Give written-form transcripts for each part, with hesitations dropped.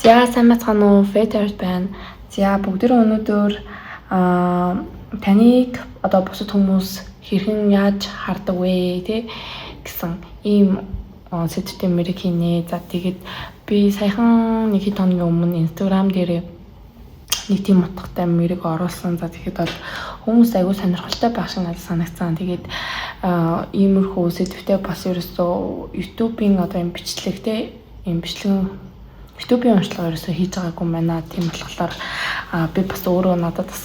За сайн бацгаана уу, Фэтэрт байна. За бүгдээ өнөөдөр таныг одоо бусад хүмүүс хэрхэн яаж хардаг вэ те гэсэн ийм сэдвтэй мэрэг хийнэ. За тэгээд би саяхан нэг хэд хоногийн өмнө Instagram дээр нэг тийм утгатай мэрэг оруулсан. За тэгэхэд бол хүмүүс аягүй сонирхолтой байх шиг надад санагцсан. Тэгээд иймэрхүү сэдвтэй бас ерөөсөө YouTube-ийн одоо юм бичлэгтэй юм бичлэг YouTube-ийн онцлог ерөөсөө хийж байгаагүй юм байна. Тийм болохоор би бас өөрөө надад бас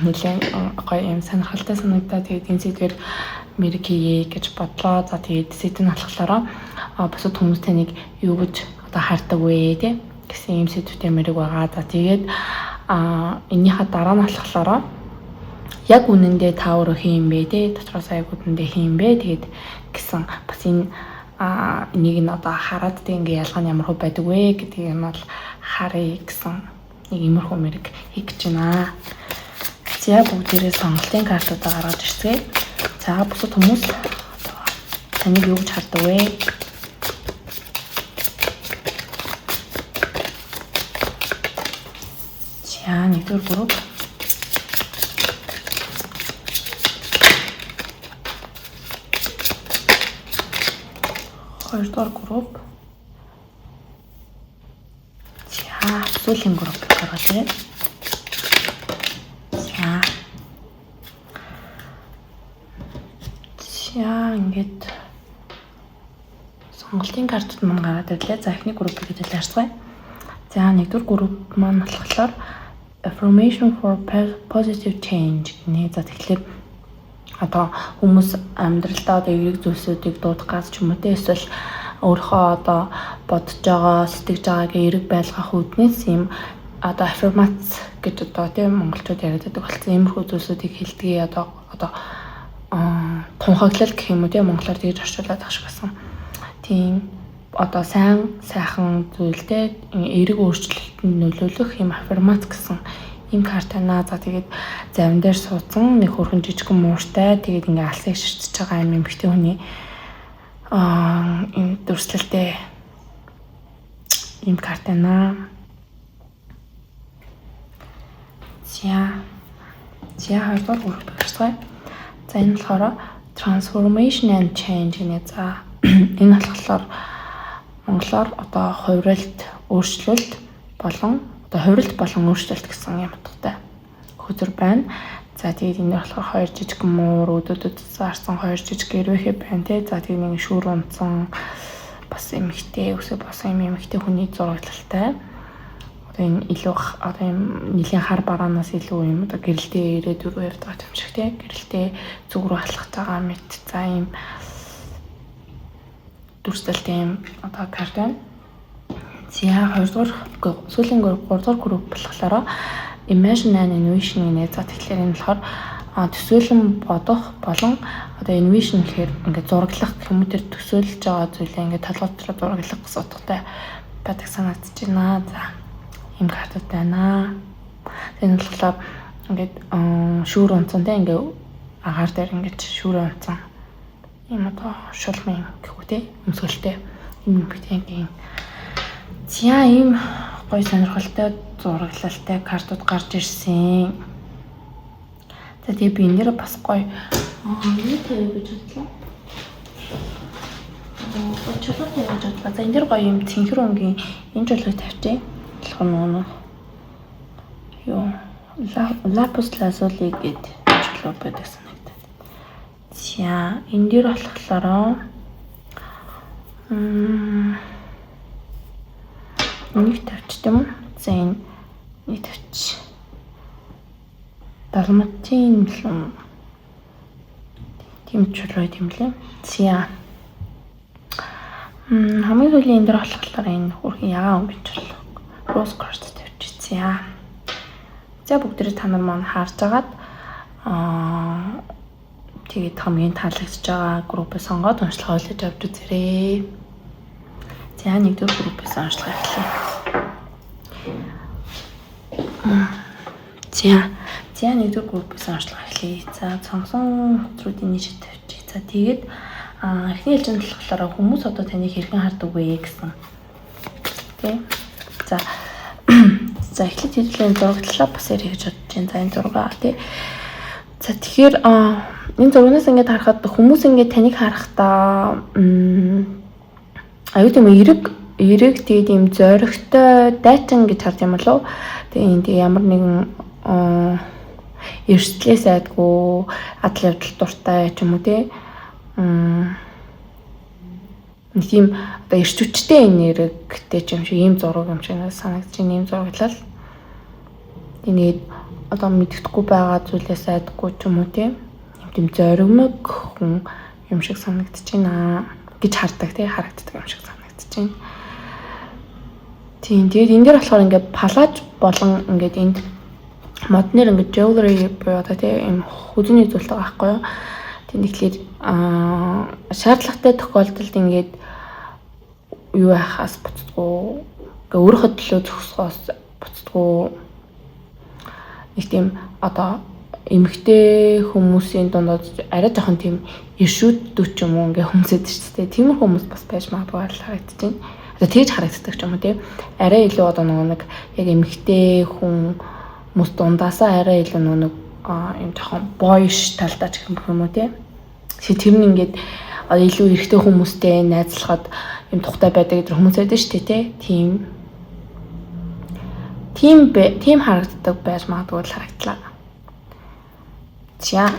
нэлээд гоё юм сонирхолтой санагдаа. Тэгээд энэ сэдвэр мэрэг хийе гэж бодлоо. За тэгээд сэдв нь болохоор бусад хүмүүс таныг юу гэж одоо хардаг вэ те гэсэн юм сэдвтэй мэрэг байгаа. За тэгээд энийхээ дараа нь болохоор яг үнэндээ та өөрөө хийм бэ те дотроос яг үнэндээ хийм бэ тэгээд гэсэн бас энэ энийг нь одоо хараад тэг ингээ ялгаа нь ямар хөө байдаг вэ гэдгийг нь бол харъя гэсэн нэг иймэрхүү мэрэг хийх гэж байна. За бүгдээрээ сонголтын картуудаа гаргаж ирцгээе. За бусад хүмүүс таныг юу гэж хардаг вэ? За нэгдүгээр групп. Хоёрдугаар групп. За сүүлийн групп гаргаж ирээ. За ингээд сонголтын картууд маань гараад ирлээ. За эхний группыг хэлж харцгаая. За нэгдүгээр групп маань болохоор affirmation for positive change гэнэ. За тэгэхээр одоо хүмүүс амьдралдаа одоо эерэг зүйлсүүдийг дуудахгаас ч юм уу те эсвэл өөрийнхөө одоо бодож байгаа, сэтгэж байгаагийн эерэг байлгах үүднээс юм одоо аффирмац гэж одоо тийм монголчууд яриад байдаг болсон. Иймэрхүү зүйлсүүдийг хэлдгээ одоо тунхаглал гэх юм уу тийм монголоор тэгж орчуулад байгаа шиг байсан. Тийм одоо сайхан зүйлтэй эерэг өөрчлөлтөнд нөлөөлөх юм аффирмац гэсэн ийм карт байна. За тэгээд завин дээр суудсан нэг хөрхөн жижигхэн мууртай тэгээд ингээ алсыг ширчж байгаа юм эмэгтэй хүний энэ дүрслэлтэй ийм карт байна. За хоёрдугаар групп гарцгаая. За энэ болохоор transformation and change гэнэ. За энэ болохоор монголоор одоо хувиралт, өөрчлөлт болон өөрчлөлт гэсэн юм утгатай хөтөр байна. За тэгээд энэ болохоор хоёр жижиг муур өдөөд зарсан хоёр жижиг гэрвэхэ байна те. За тэгээд нэг шүүр унтсан бас эмэгтэй өсөө босон эмэгтэй хүний зураглалтай. Одоо энэ илүү одоо юм нэлийн хар бараанаас илүү юм одоо гэрэлтэй ирээд дөрөв ярьж байгаа юм шиг те. Гэрэлтэй зүг рүү алхах байгаа мэт. За ийм дүрсэлтэй юм одоо карт байна. За сүүлийн 3 дугаар групп болохоор imagine and envision гэнэ. За тэгэхээр энэ болохоор төсөөлөн бодох болон одоо envision гэхээр ингээд зураглах гэх юм дээр төсөөлж байгаа зүйлээ ингээд толгойд зураглах гэсэн утгатай байдаг санагдаж байна. За ийм картууд байна. Энэ болохоор ингээд шүүр унцсан те ингээд агаар дээр ингээд шүүр унцсан ийм одоо шулмын гэхүү те өмсгөлтэй юм битэнгийн. За ийм гоё сонирхолтой зураглалтай картууд гарч ирсэн. За тэгээ би энэ дээр бас гоё юу тавь гэж бодлоо. Чулуу тавь гэж бодлоо. За энэ дээр гоё юм цэнхэр өнгийн энэ чулууг тавьчих. Болох нь юу лапус лазули гэдэг чулуу байдаг санагдаад. За энэ дээр болохоор нэг тавьчих юм. За энэ нэг тавьчих. Далматин тийм чулуу юм лээ. За хамгийн сүүлийн энэ дээр болохоор энэ хөрхэн ягаан өнгө чулуу. Rose quartz тавьчих. За бүгдээ та нар маань харж агаад тэгээд хамгийн таалагдж байгаа группээ сонгоод уншлага ойлгож авч үзээрэй. За нэгдүгээр группээс уншлага эхлэе. За нэгдүгээр группээс уншлага эхлэе. За цонсон хөтрүүдийн нийт тавьчих. За тэгээд эхний хэлжинд болохоор хүмүүс одоо таныг хэрхэн хардаг вэ гэсэн. Тэ. За За эхлээд хэдүүлэн зурагтлаа бас ярих гэж бодож байна. За энэ зураг тий. За тэгэхээр энэ зургаас ингээд харахад хүмүүс ингээд таныг харахтаа аюу тийм эрэг тэгээд юм зоригтой дайтан гэж харж юм болов. Тэгээд энд ямар нэгэн эрсдлээс айдгүй адал явдал дуртай ч юм уу тий. Нэг тийм одоо эрч хүчтэй энергтэй ч юм шиг ийм зураг юм шиг санагдаж байна. Ийм зураглал. Тэгээд одоо мэддэхгүй байгаа зүйлээс айдгүй ч юм уу тийм зоригмог хүн юм шиг санагдаж байна гэж харагддаг тий харагддаг юм шиг санагдаж байна. Тийм тэгээд энэ дээр болохоор ингээд палаж болон ингээд энд моднэр ингээд jewelry буюу одоо тий юм хүзний зүйлтэй байгаа байхгүй юу. Тэгэхээр шаардлагатай тохиолдолд ингээд юу яхаас буцдаггүй өөрийнхөө төлөө зогсохоос буцдаггүй нэг тийм одоо эмэгтэй хүмүүсийн дундад арай жоохон тийм ишүүдтэй ч юм уу ингээ хүмүүсэд шүү дээ. Тийм хүмүүс бас байж магадгүй харагдаж байна. Одоо тэгж харагддаг ч юм уу тий. Арай илүү одоо нэг яг эмэгтэй хүмүүс дундаасаа арай илүү нэг юм жоохон boyish талдаа ч юм уу тий. Тэр нь ингээд илүү эрэгтэй хүмүүстэй найзлахад юм тухтай байдаг гэдэг хүмүүс байдаг шүү дээ тий. Тийм харагддаг байж магадгүй харагдлаа. За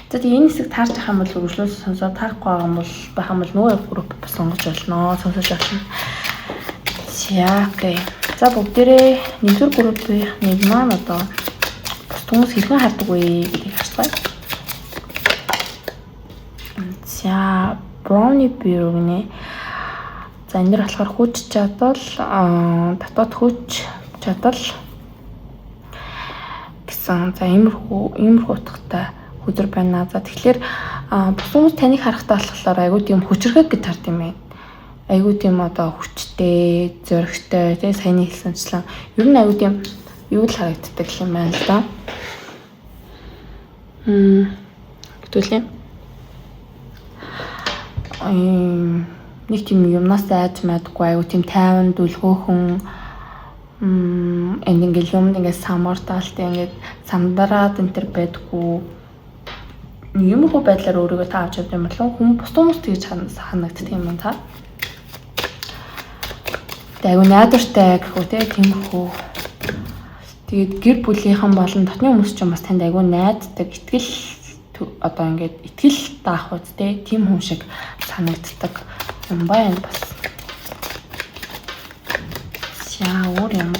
тэгээд энэ хэсэг таарч байгаа юм бол үргэлжлүүлж сонсоод таахгүй байгаа юм бол байх юм бол нөгөө групп бас сонгож болно, сонсож болно. За окей. За бүгдээрээ нэгдүгээр группийн нэг маань одоо хүмүүс хэрхэн хардаг вэ гэдгийг харцгаая. За brownie bureau гэнэ. За энэ дэр болохоор хүч чадал, дотоод хүч чадал гэсэн за иймэрхүү утгатай хүзэр байна. За тэгэхээр бус хүмүүс таныг харахтаа болохоор айгүй тийм хүчрхэг гэж хард юм байна. Айгүй тийм одоо хүчтэй, зоригтой тий саяны хэлсэнчлэн ер нь айгүй тийм юу л харагддаг юм байна л да. Гэтүүлээ. Нэг тийм юмнаас айж мэдгүй айгүй тийм тайван дүлгөөхөн ингээл юмд ингээд самарталтай ингээд самдараад энэ төр байдгүй юм хөө байдлаар өөрийгөө таавч явд юм болов хүн бус хүмүүс тэгж санагддаг юм байна та. Тэгээд айгүй найдвартай гэхүү тиймэрхүү. Тэгээд гэр бүлийнхэн болон дотны хүмүүс ч бас танд айгүй найддаг итгэл одоо ингээд итгэл даах үст тийм хүн шиг санагддаг юм байна бас. За өөр юм.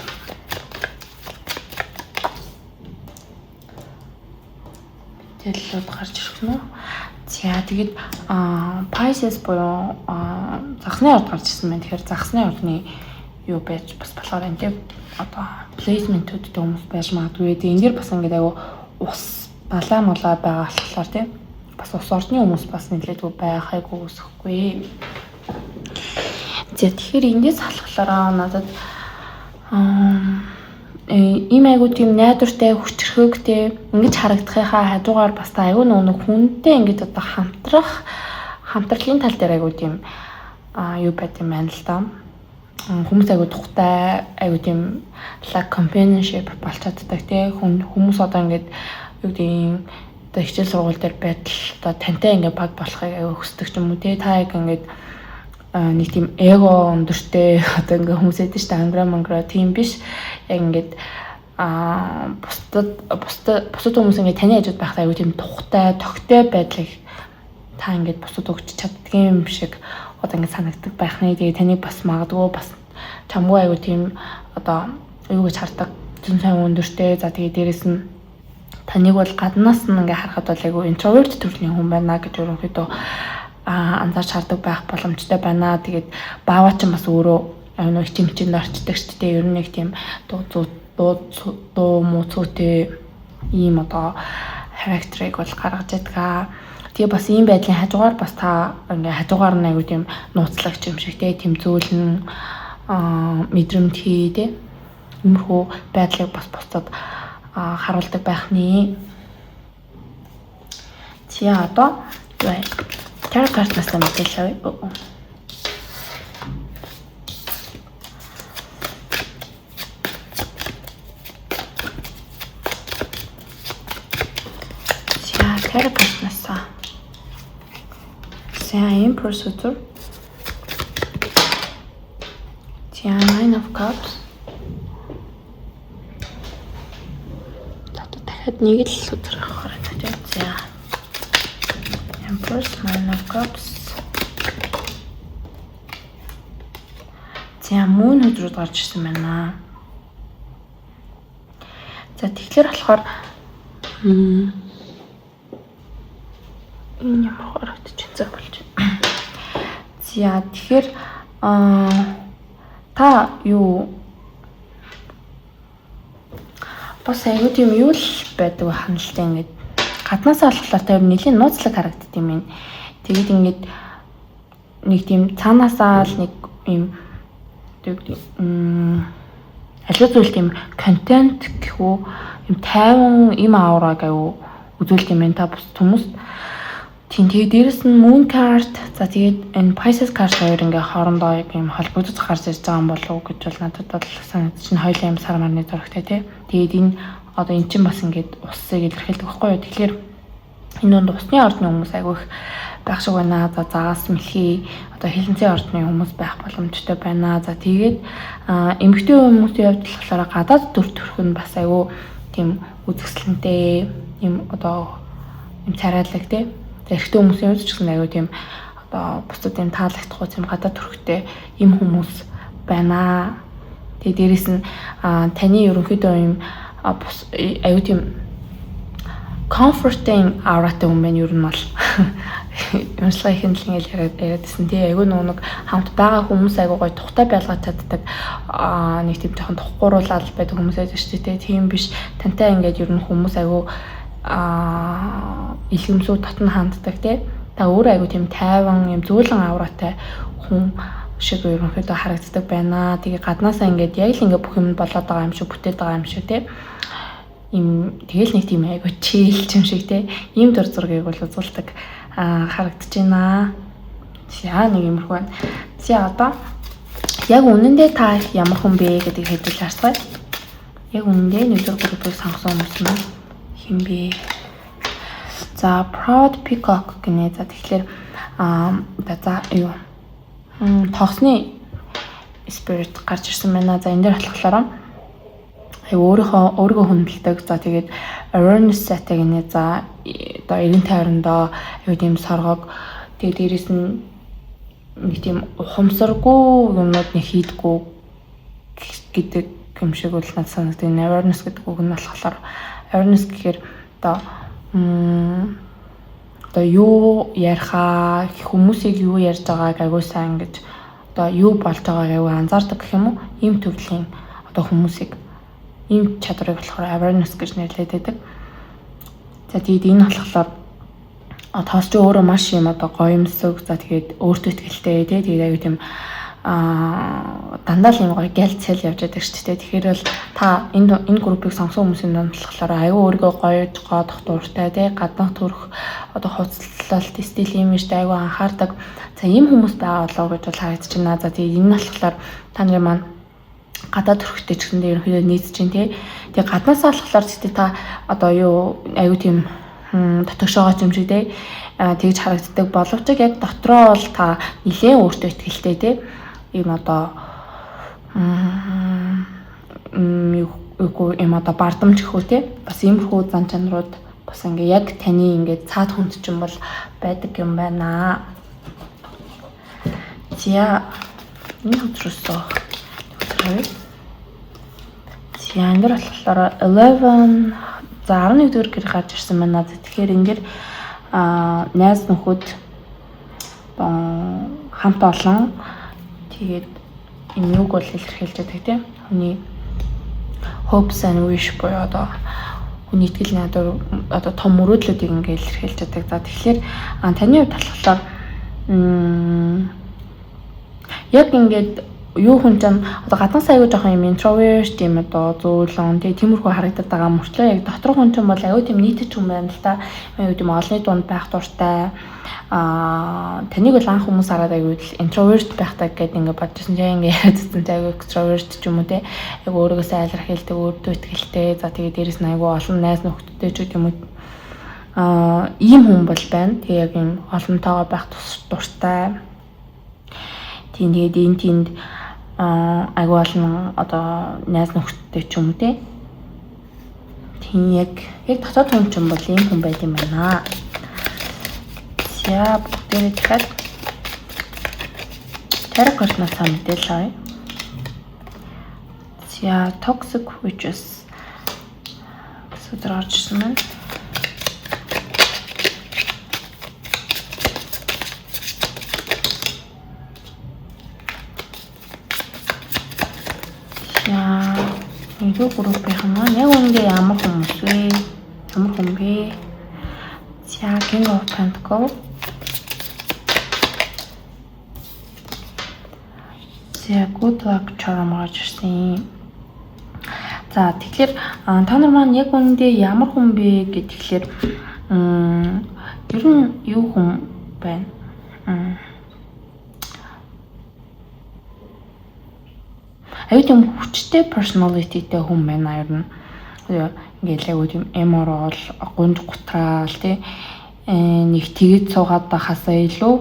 Дэлгүүд гарч ирэх нь. За тэгээд Pisces буюу загсны орд гарч ирсэн байна. Тэгэхээр загсны ордны юу байж бас болохоор энэ тийм одоо плейсментүүд хүмүүс байж магадгүй. Тэгээд энэ дэр бас ингээд айгу ус балаа молоо байгаа болохоор тийм бас ус ордны хүмүүс бас нэлээдгүй байхайг үсэхгүй. За тэгэхээр эндээс халахлаараа надад ийм айгуу тийм найдвартай хүчрхэгтэй ингэж харагдахынхаа хажуугаар бас та айгуу нэг хүнтэй ингэж одоо хамтралын тал дээр айгуу тийм юу байт юм байна л да. Хүмүүс айгуу тухтай айгуу тийм like companionship болж чаддаг тий хүмүүс одоо ингэж юу гэдэг одоо хичээл сургууль дээр байтал одоо тантай ингэ баг болохыг айгуу хүсдэг ч юм уу тий та яг ингэ нэг тийм эго өндөртэй одоо ингээ хүмүүс эдэж та ангра тийм биш яг ингээд бусад хүмүүс ингээ таны хажууд байхтай аюу тийм тухтай тогтой байдлыг та ингээд бусад өгч чаддгийн юм шиг одоо ингээ санагддаг байх нэ. Тэгээ таны бас магадгүй бас чамгүй аюу тийм одоо юу гэж хардаг зэн сайн өндөртэй. За тэгээ дээрэс нь таныг бол гаднаас нь ингээ харахад бол аюу introvert төрлийн хүн байна гэж ерөнхийдөө анзаарч хардаг байх боломжтой байна. Тэгээд бааваа ч бас өөрөө нэг чимчэнд орчдөг шүү дээ. Ер нь нэг тийм дуу мууцуутэй ийм одоо характерыг бол гаргаж ядгаа. Тэгээ бас ийм байдлын хажуугаар бас та ингээ хажуугаар нь аягүй тийм нууцлагч юм шиг тийм зөөлн мэдрэмт хий дээ. Иймэрхүү байдлыг бас бусдад харуулдаг байх нэ. За одоо тарot картнаас мэдээлэл авъя. Therapist насаа. За Empress өдөр. За Nine of Cups. Дахиад нэг л өдөр авах хэрэгтэй. За Empress, Nine of Cups. За Moon өдрүүд гарч ирсэн байна. За тэгэхээр болохоор энэ ямар харагдчих зав болж байна. За тэгэхээр та юу бас аюу тийм юу л байдаг хандлтаа ингээд гаднаасаа болохоор та нэлийн нууцлаг харагддаг юм байна. Тэгээд ингээд нэг тийм цаанаасаа л нэг юм аливаа зүйл тийм контент гэхүү юм тайван им аураг аюу үзүүлдэг юм байна. Та бус хүмүүст тийм тэгээд дээрэс нь Moon card за тэгээд энэ Pisces card хоёр ингээ хоорондоо юм холбогдож гарч ирж байгаа юм болов уу гэж бол надад бол санагдаж байна. Хоёулаа юм сар марны зурагтай тий. Тэгээд энэ одоо эн чинь бас ингээд усыг илэрхийлдэг байхгүй юу. Тэгэхээр энэ донд усны ордны хүмүүс аягүй их байх шиг байна. За загас мэлхий одоо хилэнцэн ордны хүмүүс байх боломжтой байна. За тэгээд эмэгтэй хүмүүсийн хувьд болохоор гадаад төр төрх нь бас аягүй тийм үзэсгэлэнтэй юм одоо юм царайлаг тий. Эрэгтэй хүмүүсийн хувьд ч гэсэн аягүй тийм одоо бусдад юм таалагдахгүй юм гадаад төрхтэй юм хүмүүс байна. Тэгээд дээрэс нь таны ерөнхийдөө юм аюу тийм comforting auraтай юм байна ер нь бол юмшлага их л ингээл яриадсэн тий аюу нэг хамт байгаа хүмүүс аюу гой тухтай байлгаж чаддаг нэг тийм жоохон тухгууруулаад байдаг хүмүүс байдаг шүү дээ тийм биш тантай ингээд ер нь хүмүүс аюу илгэмсүү татна ханддаг тий та өөр аюу тийм тайван юм зөөлөн аураатай хүн шиг ерөнхийдөө харагддаг байна. Тэгээ гаднаасаа ингээд яг л ингээд бүх юм болоод байгаа юм шиг бүтээд байгаа юм шиг тий им тэгэл нэг тийм айгу чийлч юм шиг те ийм дур зургийг бол үзүүлдэг харагдаж байна. За нэг юмрхүү байна. За одоо яг үнэндээ та ямар хүн бэ гэдгийг хэдүүлж харцгаая. Яг үнэндээ нэгдүгээр группыг сонгосон хүмүүс нь хэн бэ? За Proud Peacock гинэ. За тэгэхээр за юу тогсны spirit гарч ирсэн байна. За энэ дээр болохоор өөрийгөө хүндэлдэг. За тэгээд awareness set гинэ. За одоо 90 тойрондоо юу тийм соргог тэгээд дээрэс нь нэг тийм ухамсаргүй юмнууд нэг хийдгүү гэдэг юм шиг бол надад санагдав. Awareness гэдэг үг нь болохоор awareness гэхээр одоо юу ярихаа хүмүүсийг юу ярьж байгааг аягүй сайн гэж одоо юу болж байгааг аягүй анзаардаг гэх юм уу? Ийм төрлийн одоо хүмүүсийг ийм чадварыг болохоор awareness гэж нэрлэдэг байдаг. За тэгээд энэ болохоор тоос чи өөрөө маш юм одоо гоёмсог за тэгээд өөртөө ихтэй тэгээд аягүй тийм дандаа л юм гоё гялт цэл явж байдаг шүү дээ. Тэгэхээр бол та энэ группыг сонгосон хүмүүсийн донд болохоор аягүй өөрийгөө гоёж гоодох дуртай тий гаднах төрх одоо хувцлалт стил имижтэй аягүй анхаардаг. За ийм хүмүүс байгаа болоо гэж бол харагдаж байна. За тэгээд энэ нь болохоор та нарын маань гадаад төрхтэй ч гэсэн ерөнхийдөө нийцж чинь тий. Тэгээ гаднаасаа болохоор ч та одоо юу аягүй тийм дотогшоогоо юм шиг тий. Тэгж харагддаг боловч яг дотроо бол та нэлээд өөртөө ихтэй тий. Ийм одоо юм одоо бардамж гэхүү тий. Бас иймэрхүү зан чанарууд бас ингээ яг таны ингээ цаад хүнд ч юм бол байдаг юм байна. За энэ өдрөөсөө за энэ дөр болохоор 11 за 11 дэх гэр гарч ирсэн байна. Тэгэхээр ингээд найз нөхөд хамт олон тэгээд энэ юг бол илэрхийлж байдаг тийм хүний hopes and wish буюу одоо хүний итгэл найдвар одоо том мөрөөдлүүдийг ингээд илэрхийлж байдаг. За тэгэхээр таны хувьд болохоор яг ингээд юу хүн ч одоо гаднаас аягүй жоохон юм introvert тийм одоо зөөлөн тиймэрхүү харагдаад байгаа мөртлөө яг дотор хүн ч бол аягүй тийм нийтэд хүн байна л та. Аягүй тийм олонний дунд байх дуртай. Таныг бол анх хүмүүс хараад аягүй introvert байхтаа гэдэг ингээд бодчихсон чинь ингээд яриадсан чинь аягүй extrovert ч юм уу те. Аягүй өөрөөсөө айлрах хэлдэг, өөртөө ихтэй. За тэгээд дээрэс нь аягүй олон найз нөхдөдтэй ч юм уу ийм хүн бол байна. Тэгээ яг юм олонтойгоо байх дуртай. Тэгээд энэ тэнд айгүй олон одоо найз нөхдөдтэй ч юм уу те. Тийм яг дотоод хүн ч юм бол ийм хүн байт юм байна. За бүгдээрээ дахиад тарих картнаас мэдээлэл авъя. За toxic witches гэсэн гарч ирсэн байна. Нэг группийн маань яг үүндээ ямар хүмүүс вэ? Ямар хүн бэ? За King of Pentacles. За good luck charm гарч ирсэн. За тэгэхээр та нар маань яг үүндээ ямар хүн бэ гэхлээр ер нь юу хүн байна? Аюу тийм хүчтэй personality-тэй хүн байна ер нь. Ингээл аюу тийм immoral, гунж гутраал тий нэг тэгэд суугаад байхасаа илүү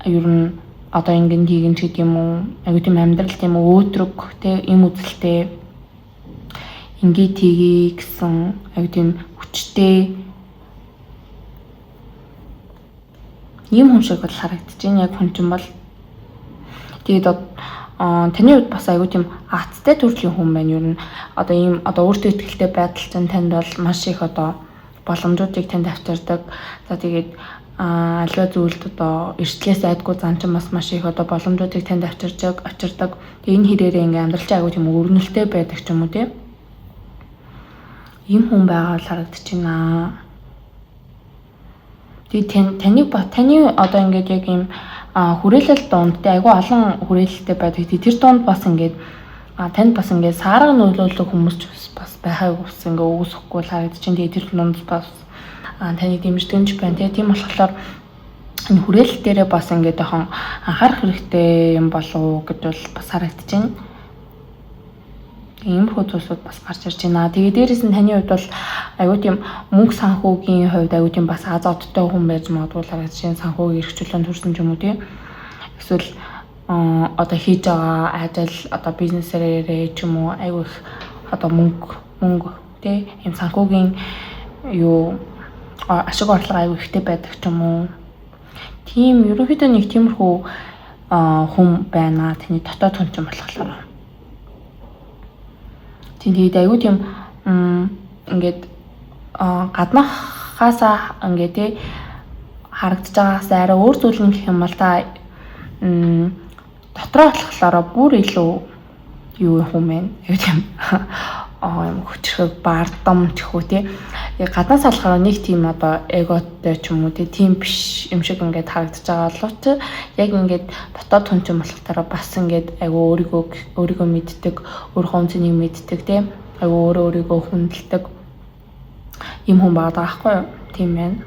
ер нь одоо ингэн тийгэн ч гэдэг юм уу аюу тийм амьдрал тийм өөдрөг тий им үзэлтэй ингээ тгий гэсэн аюу тийм хүчтэй ийм хүн шиг бол харагдаж байна. Яг хүн чинь бол тэгээд таны хувьд бас аюу тийм аттай төрлийн хүн байна. Ер нь одоо ийм одоо өөртөө ихтэй байдал чинь танд бол маш их одоо боломжуудыг танд авчирдаг. За тэгээд альва зүйлд одоо эрсдлээс айдгүй зан чинь бас маш их одоо боломжуудыг танд авчирдаг. Тэгээд энэ хэрээрээ ингээм амьдралч аюу тийм өрнөлттэй байдаг ч юм уу тийм. Ийм хүн байгаа л харагдаж байна. Тэгээд таны одоо ингээд яг ийм хүрээлэл донд айгүй олон хүрээлэлтэй байдаг. Тэр донд бас ингээд танд бас ингээд саарга нөлөөлөх хүмүүс ч бас байхайг ус ингээд үүсэхгүй л харагдаж байна. Тэгээд тэр донд бас таны дэмждэгч байна. Тийм болохоор энэ хүрээлэл дээрээ бас ингээд тохон анхаарах хэрэгтэй юм болов гэж бол бас харагдаж байна. Ийм хүмүүсүүд бас гарч ирж байна. Тэгээд дээрэс нь таны хувьд бол аюу тийм мөнгө санхүүгийн хувьд аюу тийм бас азоттой хүн байж магадгүй харагдаж байна. Санхүүгийн эрхчлөлөнд хүрсэн ч юм уу тийм. Эсвэл одоо хийж байгаа ажил одоо бизнесээрээ ч юм уу аюу их одоо мөнгө тийм ийм санхүүгийн юу ашиг орлого аюу ихтэй байдаг ч юм уу. Тийм ерөнхийдөө нэг тиймэрхүү хүн байна. Таны дотоод хүн ч юм болохоор. Тэгээд аюу тийм ингээд гаднаахаасаа ингээд тий харагдаж байгаас арай өөр зүйл нь гэх юм бол та дотроо болохоор бүр илүү юу юм бэ? Аюу тийм юм хүчрэг бардам тэхүү тий гаднаас болохоор нэг тийм одоо эготой ч юм уу тийм биш юм шиг ингээд харагдаж байгаа боловч яг ингээд дотоод хүн ч юм болохоор бас ингээд айгу өөрийгөө мэддэг, өөрийнхөө үнцнийг мэддэг тий айгу өөрийгөө хүндэлдэг юм хүн байгаа байхгүй юу? Тийм байна.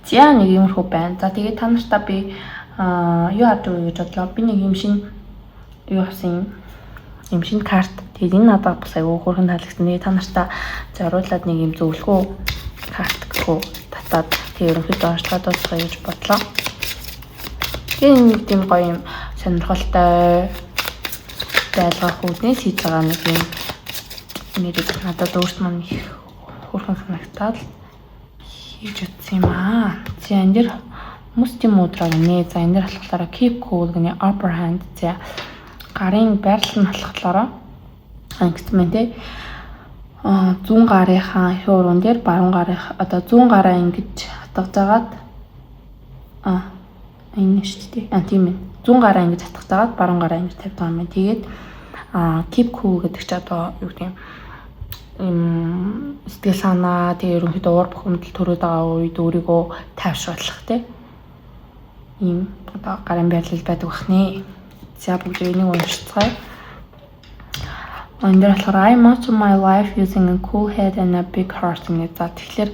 За нэг юмрхүү байна. За тэгээд та нартаа би юу авч өгье гэж бодлоо. Би нэг юм шин юу авсан юм шин карт. Тэгээд энэ надад бас аюу хөөрхөн таалагдсан. Тэгээд та нартаа зориулаад нэг юм зөвлөгөө карт гэхүү татаад тэгээд ерөнхийдөө онцлоод дуусгая гэж бодлоо. Тэгээд нэг тийм гоё юм сонирхолтой байлгах үүднээс хийж байгаа нэг юм нэрийг надад өөрт маань их хөөрхөн санагтаад хийж утсан юм аа. За энэ дэр мустим мудраг нэ. За энэ дэр болохоор keep cool гэнэ upper hand. За гарын байрлал нь болохоор ангисмен те зүүн гарынхаа их уран дээр баруун гарынхаа одоо зүүн гараа ингэж хатгаж агаад энэ шүү дээ. Тийм ээ. Зүүн гараа ингэж хатгаж агаад баруун гараа ингэж тавьдаг юм байна. Тэгээд keep cool гэдэг чи одоо юу гэдэг юм сэтгэл санаа тэгээ ерөнхийдөө уур бухимдал төрөд байгаа үед өөрийгөө тайвшруулах те ийм одоо гарын байрлал байдаг бахны. За бүгд энийг уншицгаая. Энд болохоор I most of my life using a cool head and a big heart гэж. За тэгэхээр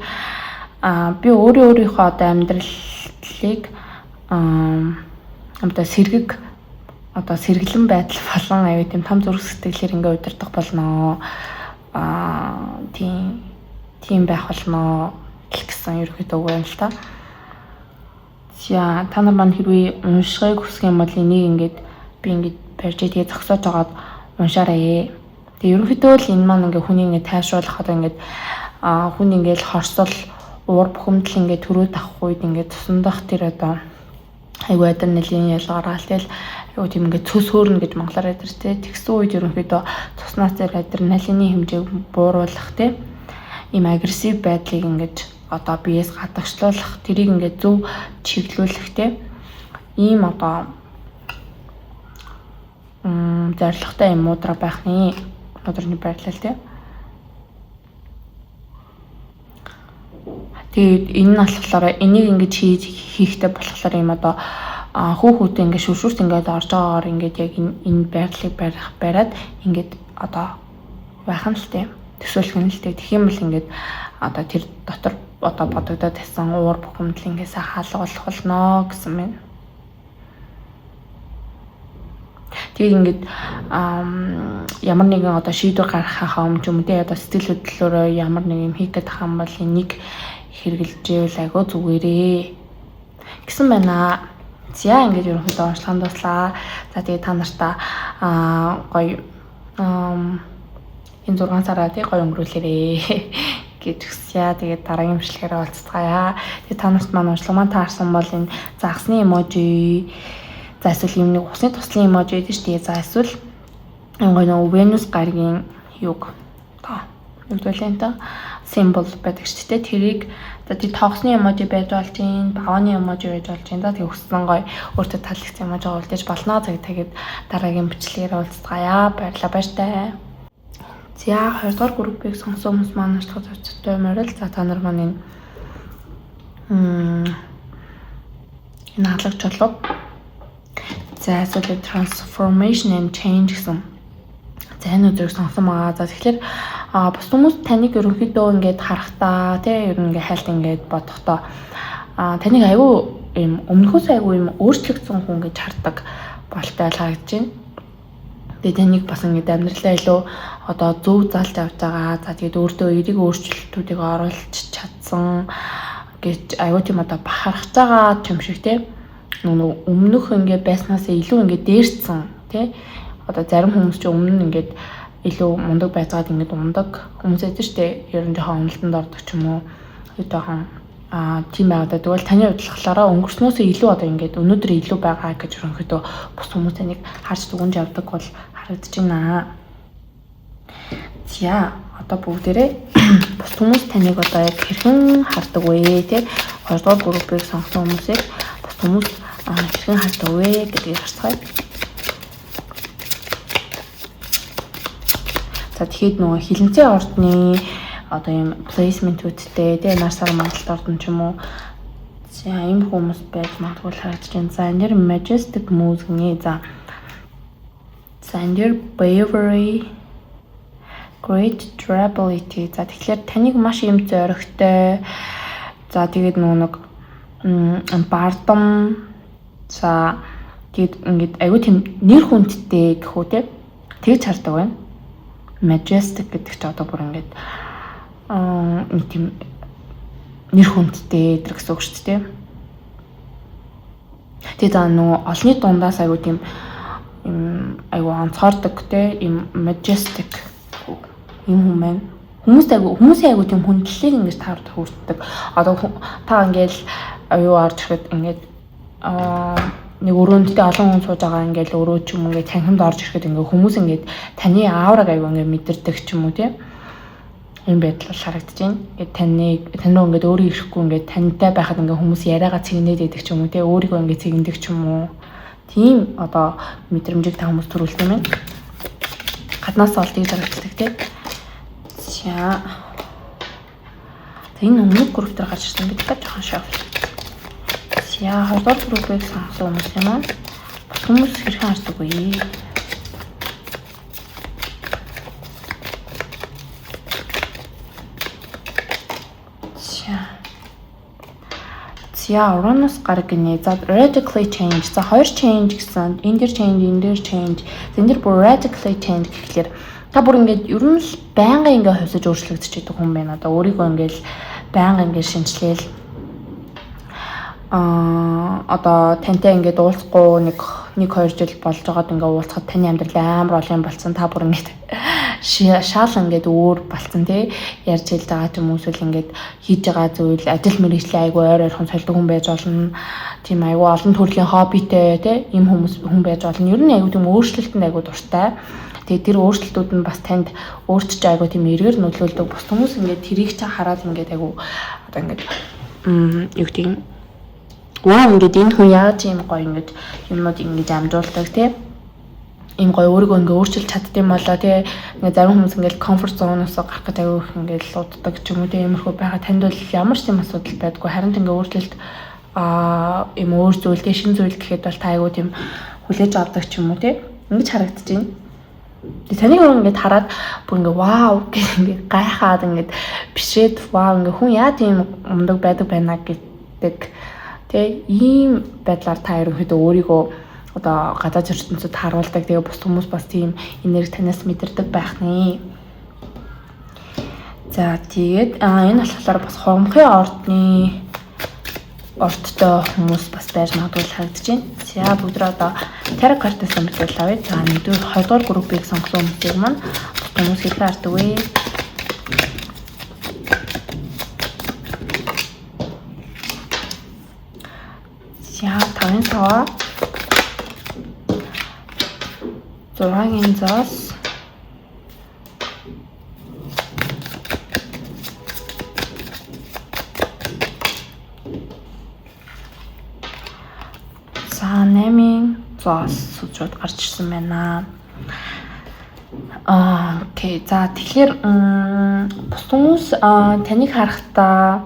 би өөрийнхөө одоо амьдралыг одоо сэргэлэн байдал болон аюу тийм том зүрх сэтгэлээр ингээ удирдах болно. тийм байх болно гэх гэсэн ерөөхдөө үг юм л та. За та нар маань хэрвээ уншихыг хүсэх юм бол энийг ингээд би ингээд барьж тэгээ зогсоож агаад уншаарай. Тэгээ ерөөхдөө л энэ маань ингээд хүний ингээд тайвшруулах одоо ингээд хүн ингээд хорсол уур бухимдал ингээд төрөөд авах үед ингээд тусандах тэр одоо айгуу адреналин ялгаараа тэгэл айгуу тийм ингээд цөс хөөрнө гэж монголоор ярьдаг те. Тэгсэн үед ерөнхийдөө цуснаас тэр адреналины хэмжээг бууруулах те. Ийм агрессив байдлыг ингээд одоо биеэс гадагшлуулах, тэрийг ингээд зөв чиглүүлэх те. Ийм одоо зорилготой юм муудра байхны мудраны байрлал те. Тэгээд энэ нь болохоор энийг ингэж хийхтэй болохоор юм одоо хүүхдтэй ингээд шүршүрт ингээд орж байгаагаар ингээд яг энэ байрлалыг бариад ингээд одоо байх нь л те. Төсөөлөх нь л те. Тэгэх юм бол ингээд одоо тэр дотор одоо бодогдоод байсан уур бухимдал ингээд сайхан хаалгуулах болно гэсэн мэн. Тэгээд ингээд ямар нэгэн одоо шийдвэр гаргахаа өмнө ч юм уу те одоо сэтгэл хөдлөлөөрөө ямар нэг юм хийх гэдэг юм бол энийг хэрэгжилжээл айгуу зүгээрээ гэсэн байна. За ингээд ерөнхийдөө онцлогонд дуслаа. За тэгээд та нартаа гоё энэ 6 сараа тий гоё өнгөрүүлээрээ гэж хүсье. Тэгээд дараагийн бичлэгээр уулзцгаая. Тэгээд та нарт маань онцлог маань таарсан бол энэ загсны эможи, за эсвэл юм нэг усны туслын эможи гэдэг шүү дээ. За эсвэл гоё нэг Venus гаригийн юг та югдвэлэнтэй символ байдаг шүү дээ. Тэрийг одоо тоогсны эможи байж болж гин, бавны эможи байж болж гин. За тэг өссөн гоё өөртөө таалагдсан эможи үлдээж болно. Тэгээд дараагийн бичлэгээр уулзцгаая. Баярлалаа баяртай. За 2 дугаар группийг сонсон хүмүүс маань онцлог зөвцөй морил. За та нар маань энэ хаалгач болов. За эсвэл transformation and change гэсэн. За энэ өдрийг сонсон байгаа. За тэгэхээр бус хүмүүс таныг ерөнхийдөө ингээд харахтаа тий ер нь ингээд хайлт ингээд бодохдоо таныг айгүй юм өмнөхөөс айгүй юм өөрчлөгдсөн хүн гэж хардаг болтой харагдаж байна. Тэгээд таныг бас ингээд амьдралаа илүү одоо зөв залж авч байгаа. За тэгээд өөртөө эрийг өөрчлөлтүүдийг оруулж чадсан гэж айгүй тийм одоо бахархаж байгаа юм шиг тий. Өмнөх ингээд байснаас илүү ингээд дээрцсэн тий. Одоо зарим хүмүүс ч өмнө нь ингээд илүү мундаг байцгаад ингээд ундаг хүмүүс байдаг шүү дээ. Ер нь жоохон уналтанд ордог ч юм уу. Жоохон тийм байгаад тэгвэл таны хувьдлахлаараа өнгөрснөөсөө илүү одоо ингээд өнөөдөр илүү байгаа гэж ерөнхийдөө бус хүмүүс таныг харж дүгнж явдаг бол харагдаж байна. За одоо бүгдээрээ бус хүмүүс таныг одоо яг хэрхэн хардаг вэ те 2 дугаар группыг сонгосон хүмүүсийг бус хүмүүс хэрхэн хардаг вэ гэдгийг харцгаая. За тэгэхэд нөгөө хилэнцээ ордны одоо юм плейсментүүдтэй тэгээ нар сар мандалт ордон ч юм уу. За ийм хүмүүс байж магадгүй харагдаж байна. За энэ majestic mood гэнэ. За энэ bravery, great durability. За тэгэхээр таныг маш юм зоригтой. За тэгээд нөгөө нэг бардам. За тэгээд ингээд аюу тийм нэр хүндтэй гэх үү те. Тэгж хардаг байна. Majestic гэдэг чи одоо бүр ингээд тийм нэр хүндтэй гэдэг гэсэн үг шүү дээ. Тэгээд нөгөө олны дундаас аюу тийм аюу онцгордог те юм majestic юм юм байна. Хүмүүсийн аюу тийм хүндлэлийг ингэж таард хүртдэг. Одоо та ингээл аюу орж ирэхэд ингээд нэг өрөөндөө олон хүн сууж байгаа ингээл өрөө ч юм ингээд танхимд орж ирэхэд ингээд хүмүүс ингээд таны аураг аюу ингээд мэдэрдэг ч юм уу тийм юм байдал харагдаж байна. Ингээд таныг ингээд өөрөө ирэхгүй ингээд тантай байхад ингээд хүмүүс яриагаа цэгнээд байдаг ч юм уу тийм өөрийгөө ингээд цэгнэдэг ч юм уу. Тийм одоо мэдрэмжийг та хүмүүс төрүүлдэг юм байна. Гаднаас олдгийг зарагддаг тийм. За энэ өмнөх групп дээр гарч ирсэн бид та жоохон шафл. За 2 дугаар группыг сонгосон хүмүүс юм аа. Хүмүүс хэрхэн хардаг вэ? За Uranus гараг гинэ. За radically change. За хоёр change гэсэн. Энэ дэр change, энэ дэр change. Энэ дэр бүр radically change гэхлээр та бүр ингээд ер нь л байнга ингээд хувьсаж өөрчлөгдөж идэх хүн байна. Одоо өөрийгөө ингээд байнга ингээд шинжилээл одоо тантай ингээд уулзахгүй нэг 2 жил болж байгаад ингээд уулзахад таны амьдрал амар олон болсон. Та бүр ингээд шаал ингээд өөр болсон тий ярьж хэлж байгаа ч юм уу эсвэл ингээд хийж байгаа зүйл ажил мэргэжлийн айгу ойр ойрхон солидог хүн байж болно. Тийм айгу олон төрлийн хоббитэй тий ийм хүн байж болно. Ер нь айгу тийм өөрчлөлтөнд айгу дуртай. Тэгээ тэр өөрчлөлтүүд нь бас танд өөрчилж айгу тийм эргээр нөлөөлдөг. Бус хүмүүс ингээд тэрийг ч хараад ингээд айгу одоо ингээд юу гэдэг юм вау ингээд энэ хүн яаж ийм гоё ингээд юмнууд ингэж амжуулдаг тий ийм гоё өөрийгөө ингээд өөрчилж чаддсан болоо тий ингээд зарим хүмүүс ингээд комфорт зоноосоо гарах гэж аягүй их ингээд лууддаг ч юм уу тий иймэрхүү байгаа танд бол ямар ч тийм асуудал байдгүй харин ингээд өөрчлөлт ийм өөр зүйл тий шинэ зүйл гэхэд бол та аягүй тийм хүлээж авдаг ч юм уу тий ингэж харагдаж байна. Тэгээ таны өөр ингээд хараад бүр ингээд вау гэх ингээд гайхаад ингээд бишээд вау ингээд хүн яа тийм мундаг байдаг байна гэдэг тэгээ ийм байдлаар та ерөнхийдөө өөрийгөө одоо гадаад ертөнцид харуулдаг. Тэгээ бус хүмүүс бас тийм энерги танаас мэдэрдэг байх нэ. За тэгээд энэ болохоор бас хомхын ордтой хүмүүс бас байж магадгүй харагдаж байна. За бүгд одоо тарot картаас мэдээлэл авъя. За 2-р группийг сонгосон хүмүүсийг маань бус хүмүүс хэлээ хардаг вэ? За 5-ын цаваа 6-ын зоос за 8-ын зоос сүжүүд гарч ирсэн байна. Окей. За тэгэхээр бус хүмүүс таныг харахтаа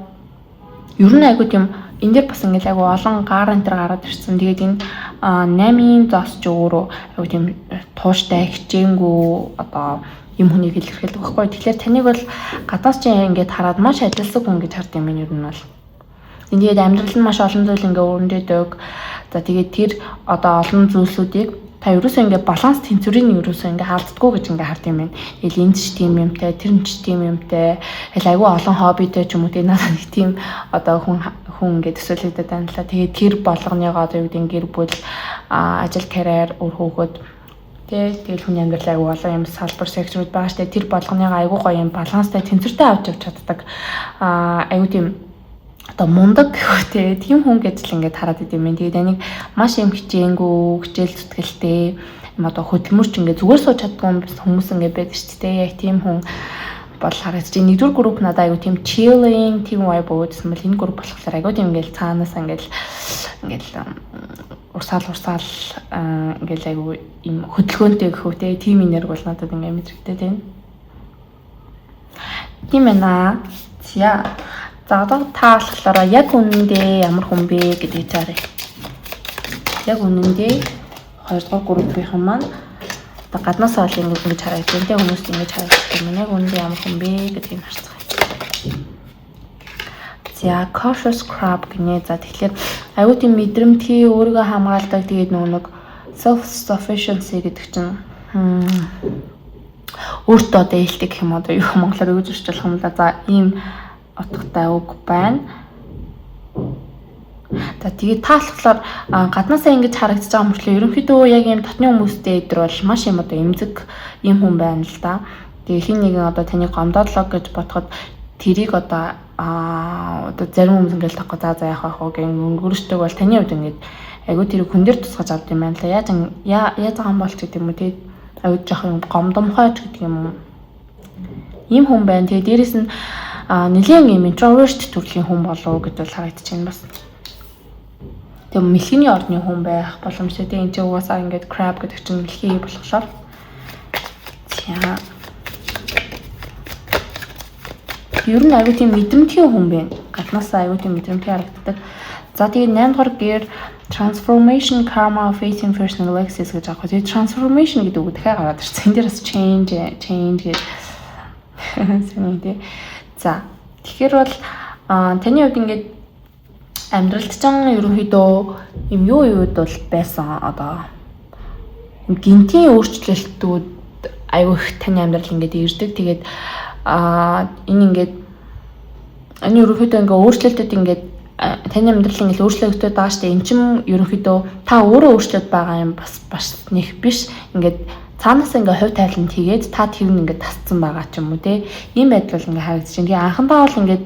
ер нь айгуу тийм энэ дээр бас ингээд айгу олон гар антер гараад ирсэн. Тэгээд энэ 8-ын зоос ч өөрөө айгу тийм тууштай хичээнгүй одоо юм хүнийг илэрхийлдэг байхгүй. Тэгэхээр таныг бол гадаас ч ингээд хараад маш ажилсаг хүн гэж хард юм ер нь бол. Тэгээд амьдрал нь маш олон зүйл ингээд өрнөдөг. За тэгээд тэр одоо олон зүйлсүүдийг та ерөөсөө ингээд баланс тэнцвэрийн ерөөсөө ингээд хаалцдаггүй гэж ингээд хард юм байна. Энд ч тийм юмтай, тэр нь ч тийм юмтай. Айгу олон хоббитэй ч юм уу тийм надад нэг тийм одоо хүн ингээд төсөөлөдөд байна л. Тэгээд тэр болгоныгоо одоо юу гэдэг гэр бүл ажил карьер өр хөөгд тэгэл хүний амьдрал айгу олон юм салбар секторууд байгаа штэ тэр болгоныгоо айгу гоё юм баланстай тэнцвэртэй авч явж чаддаг айгу тийм одоо мундаг гэх тийм хүн гэж л ингээд хараад идэв юм. Тэгээд энийг маш юм хичээнгүү, хичээл зүтгэлтэй юм одоо хөдөлмөрч ингээд зүгээр сууж чаддгүй хүмүүс ингээд байдаг шүү дээ. Яг тийм хүн бол харагдаж байна. Нэгдүгээр групп надад айгу тийм chilling, тийм vibe өгдсөн бол энэ групп болохоор айгу тийм ингээд цаанаас ингээд урсаал ингээд айгу юм хөдөлгөөнтэй гэх үү те тийм энерги бол надад ингээд мэдрэгдээд байна. Тийм ээ. За одоо та болохоор яг үнэндээ ямар хүн бэ гэдгийг цаарай. Яг үнэндээ 2-р группийнхан маань одоо гаднаас бол ингэж харагдаж байна. Хүмүүс ингэж харагдаж байна. Яг үнэндээ ямар хүн бэ гэдгийг харцгаая. За cautious crab гинэ. За тэгэхээр аюу тийм мэдрэмтгий өөрийгөө хамгаалдаг тэгээд нэг self sufficiency гэдэг чинь өөртөө одоо ээлтэй гэх юм одоо юу монголоор юу гэж орчуулах юм да. За ийм утгатай үг байна. За тэгээд та болохоор гаднаасаа ингэж харагдаж байгаа мөртлөө ерөнхийдөө яг ийм дотны хүмүүстэй өдр бол маш юм одоо эмзэг юм хүн байна л да. Тэгээ хин нэгэн одоо таны гомдоодлоо гэж бодоход тэрийг одоо зарим хүмүүс ингээл тахгүй за яах вэ гэх өнгөрөштэйг бол таны хувьд ингэж айгуу тэрийг хүн дээр тусгаж авд юм байна л яаж байгаа юм бол ч гэдэг юм уу тэгээд айгуу жоох юм гомдомхойч гэдэг юм уу. Ийм хүн байна. Тэгээд дээрэс нь нэлийн юм introvert төрлийн хүн болов гэж бол харагдаж байна бас. Тэгээ мэлхийний орны хүн байх боломжтой. Тэгээ энэ ч угаасаа ингээд crab гэдэг чинь мэлхий болохоор. За. Ер нь аюу тийм мэдрэмтгий хүн байна. Гаднаасаа аюу тийм мэдрэмтгий харагддаг. За тэгээ 8-р гэр transformation karma facing personal access гэж аах. Тэгээ transformation гэдэг үг дахиад гараад ирсэн. Энд дээр бас change гэж сонирхолтой. За тэгэхээр бол таны хувьд ингээд амьдралд ч ерөнхийдөө юм юуд бол байсан одоо гинтийн өөрчлөлтүүд айгүй их таны амьдрал ингээд ирдэг. Тэгээд энэ ингээд энэ ерөнхийдөө ингээ өөрчлөлтөд ингээд таны амьдрал ингээд өөрчлөгдөж байгаа штэ. Эн чинь ерөнхийдөө та өөрөө өөрчлөд байгаа юм бас нэг биш. Ингээд цаанаас ингээ хувь тайланд хийгээд та тэр нь ингээ тасцсан байгаа ч юм уу те. Ийм байдал бол ингээ харагдаж байна. Тэгээ анхандаа бол ингээд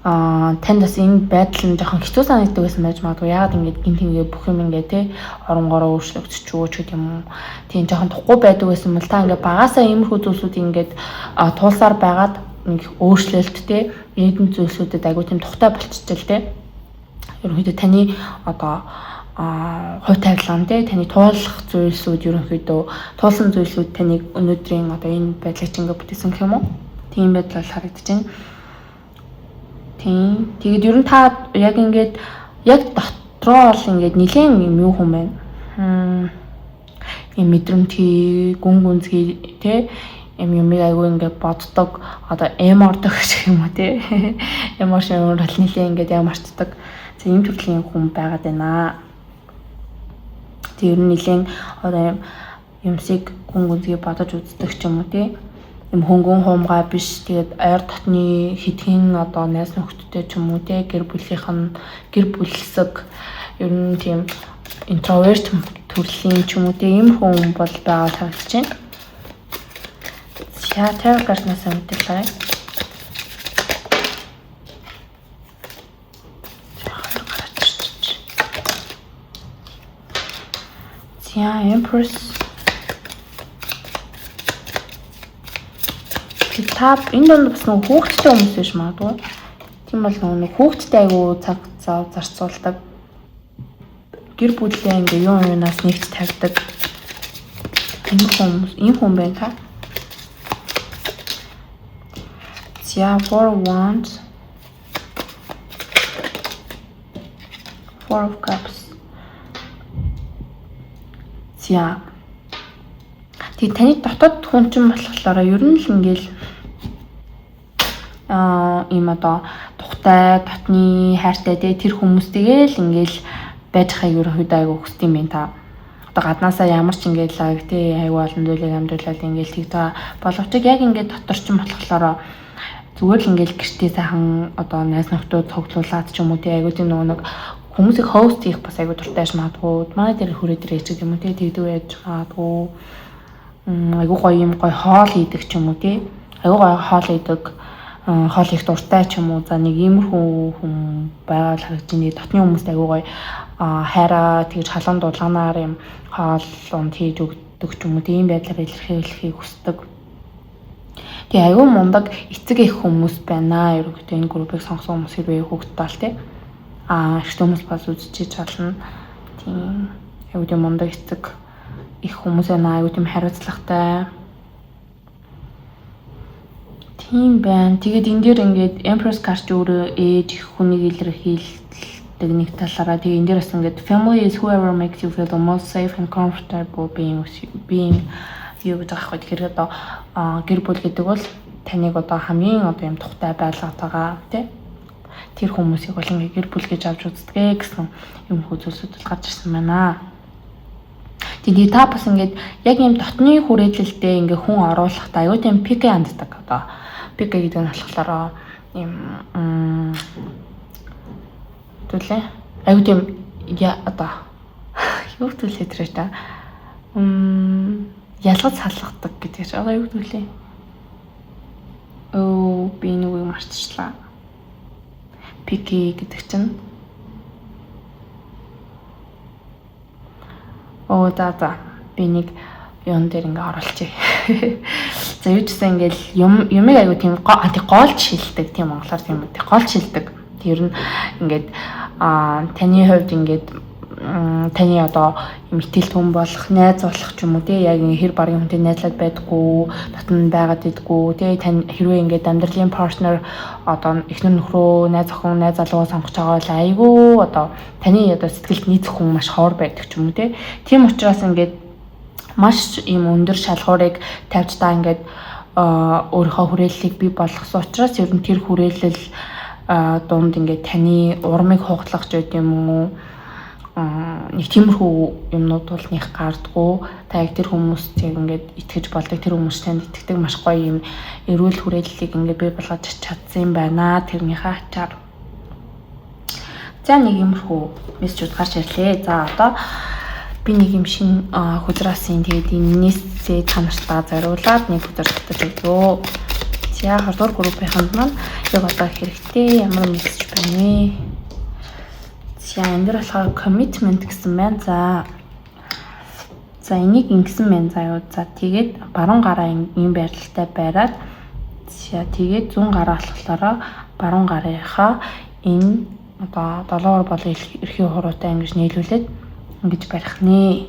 танд бас энэ байдал нь жоохон хэцүү санагддаг байсан байж магадгүй. Яагаад ингээд гинт ингээ бүх юм ингээ те оронгороо өөрчлөгдөж ч гэдэг юм уу. Тийм жоохон тухгүй байдаг байсан бол та ингээ багасаа иймэрхүү зүйлсүүд ингээд туулсаар байгаад нэг өөрчлөлттэй нэгэн зүйлсүүдэд айгүй тийм тухтай болчихжээ л те. Ерөнхийдөө таны одоо хувь тавилан те таны туулах зүйлсүүд ерөнхийдөө туулсан зүйлсүүд таныг өнөөдрийн одоо энэ байдлыг чинь ингээ бүтээсэн гэх юм уу? Тийм байдал харагдаж байна. Тийм. Тэгээд ер нь та яг ингээд яг дотроо бол ингээд нэлээд юм юу юм байна. Ийм мэдрэмтгий, гүн гүнзгий те юмыг айгүй ингээд боддог одоо эмордог гэх юм уу те. Эмошн бол нэлээд ингээд ямарчдаг. Ийм төрлийн хүн байгаад байна. Тэр нь нэлээд одоо юмсыг гүн гүнзгий бодож үздэг ч юм уу те. Юм хөнгөн хуумгай биш. Тэгээд ойр дотны хэдхэн одоо найз нөхдөдтэй ч юм уу те гэр бүлсэг ер нь тийм интроверт төрлийн ч юм уу те ийм хүн бол байгаа харагдаж байна. За тэр гарснаас мэдээлээ. За Empress та энэ донд бас нэг хүүхдтэй хүмүүс биш магадгүй. Тийм бол нэг хүүхдтэй айгу цаг зав зарцуулдаг. Гэр бүлээ ингээ юунаас нэгт тавьдаг. Энэ хүн байна та. За Four of Cups. За тэг таны дотоод хүн чинь болохоор ер нь л ингээл ийм одоо тухтай, дотны хайртай тэр хүмүүстэйгээ л ингээл байж хаяг ерөнхийдөө айгу хүсдэг юм байна та. Одоо гаднаасаа ямар ч ингээл лаг тий айгу олон зүйлийг амьдруулаад ингээл тэг та боловч яг ингээд дотор ч юм болохоор зүгээр л ингээл гэртээ сайхан одоо найз нөхдөд цуглуулад ч юм уу тий айгу тийм нэг хүмүүсийг хост хийх бас айгу дуртай ш магадгүй. Манай дээр хүрээ дээр ч юм уу тий тэгдэг байж магадгүй. Айгу гоё юм гоё хоол хийдэг ч юм уу тий. Айгу гоё хоол хийдэг. Хоол их дуртай ч юм уу. За нэг иймэрхүү хүн байгаад харагдаж байна. Дотны хүмүүст айгу гоё хайраа тэгж халуун дулаанаар юм хоол унд хийж өгдөг ч юм уу. Тийм байдлаар илэрхийлэхийг хүсдэг. Тэгээ айгүй мундаг эцэг их хүмүүс байна. Ерөнхийдөө энэ группыг сонгосон хүмүүс хэрвээ хүүхдтэй бол тий. Ихтэй хүмүүс бас үзчихэж болно. Тийм айгүй тийм мундаг эцэг их хүмүүс байна. Айгүй тийм хариуцлагатай. Тийм байна. Тэгээд энэ дээр ингээд Empress card өөрөө ээж их хүнийг илэрхийлдэг нэг талаараа. Тэгээ энэ дээр бас ингээд family is whoever makes you feel the most safe and comfortable being юу гэж байгаа хэрэг одоо гэр бүл гэдэг бол таныг одоо хамгийн одоо юм тухтай байлгаад байгаа тий. Тэр хүмүүсийг бол ингээ гэр бүл гэж авч үздэг гэсэн юм хөөцөлсөд бол гарч ирсэн байна. Тэгээд та бас ингээд яг юм дотны хүрээлэлтэй ингээ хүн оруулахдаа аюу тийм пик ханддаг одоо пик гэдэг нь болохоор юм төлөө аюу тийм одоо юу төлөө тэр та ялгаж салгадаг гэдэг чинь одоо юу гэдүүлээ. Би нэг юм марцчлаа. Пики гэдэг чинь. За би нэг юм дээр ингээ оруулчих. За юу ч гэсэн ингээл юмыг аягүй тийм голч шилдэг тийм монголоор тийм үү. Голч шилдэг. Тэр нь ингээд таны хувьд ингээд таны одоо мэтэл түн болох, найз болох ч юм уу тий яг хэр багийн хүнтэй найзлаад байдаггүй, дотн байгаад байдаггүй тий тань хэрвээ ингээд амьдралын партнер одоо эхнэр нөхрөө, найз охин, найз залуугаа сонгож байгаа бол айгүй одоо таны одоо сэтгэлд нийцэх хүн маш ховор байдаг ч юм уу тий. Тийм учраас ингээд маш юм өндөр шалгуурыг тавьж та ингээд өөрийнхөө хүрээллийг бий болгосон учраас ер нь тэр хүрээлэл дунд ингээд таны урмыг хугалах ч гэдэг юм уу нэг тиймэрхүү юмнууд бол нэг гардггүй. Та яг тэр хүмүүст яг ингээд итгэж болдог, тэр хүмүүс танд итгэдэг маш гоё юм эрүүл хүрээллийг ингээд бий болгож чадсан юм байна. Тэрнийхээ ачаар. За нэг иймэрхүү мессежүүд гарч ирлээ. За одоо би нэг юм шин хүзраасын тэгээд энээсээ танартаа зориулаад нэг хүзэр татаж өгөө. За 2 дугаар группийнхэнд маань яг одоо хэрэгтэй ямар мессеж байна вэ? За энэ дэр болохоор commitment гэсэн байна. За энийг ингэсэн байна заа юу. За тэгээд баруун гараа ийм байрлалтай байраад за тэгээд зүүн гараа болохоор баруун гарынхаа энэ одоо 7 дугаар болон эрхийн хуруутай ингэж нийлүүлээд ингэж барих нэ.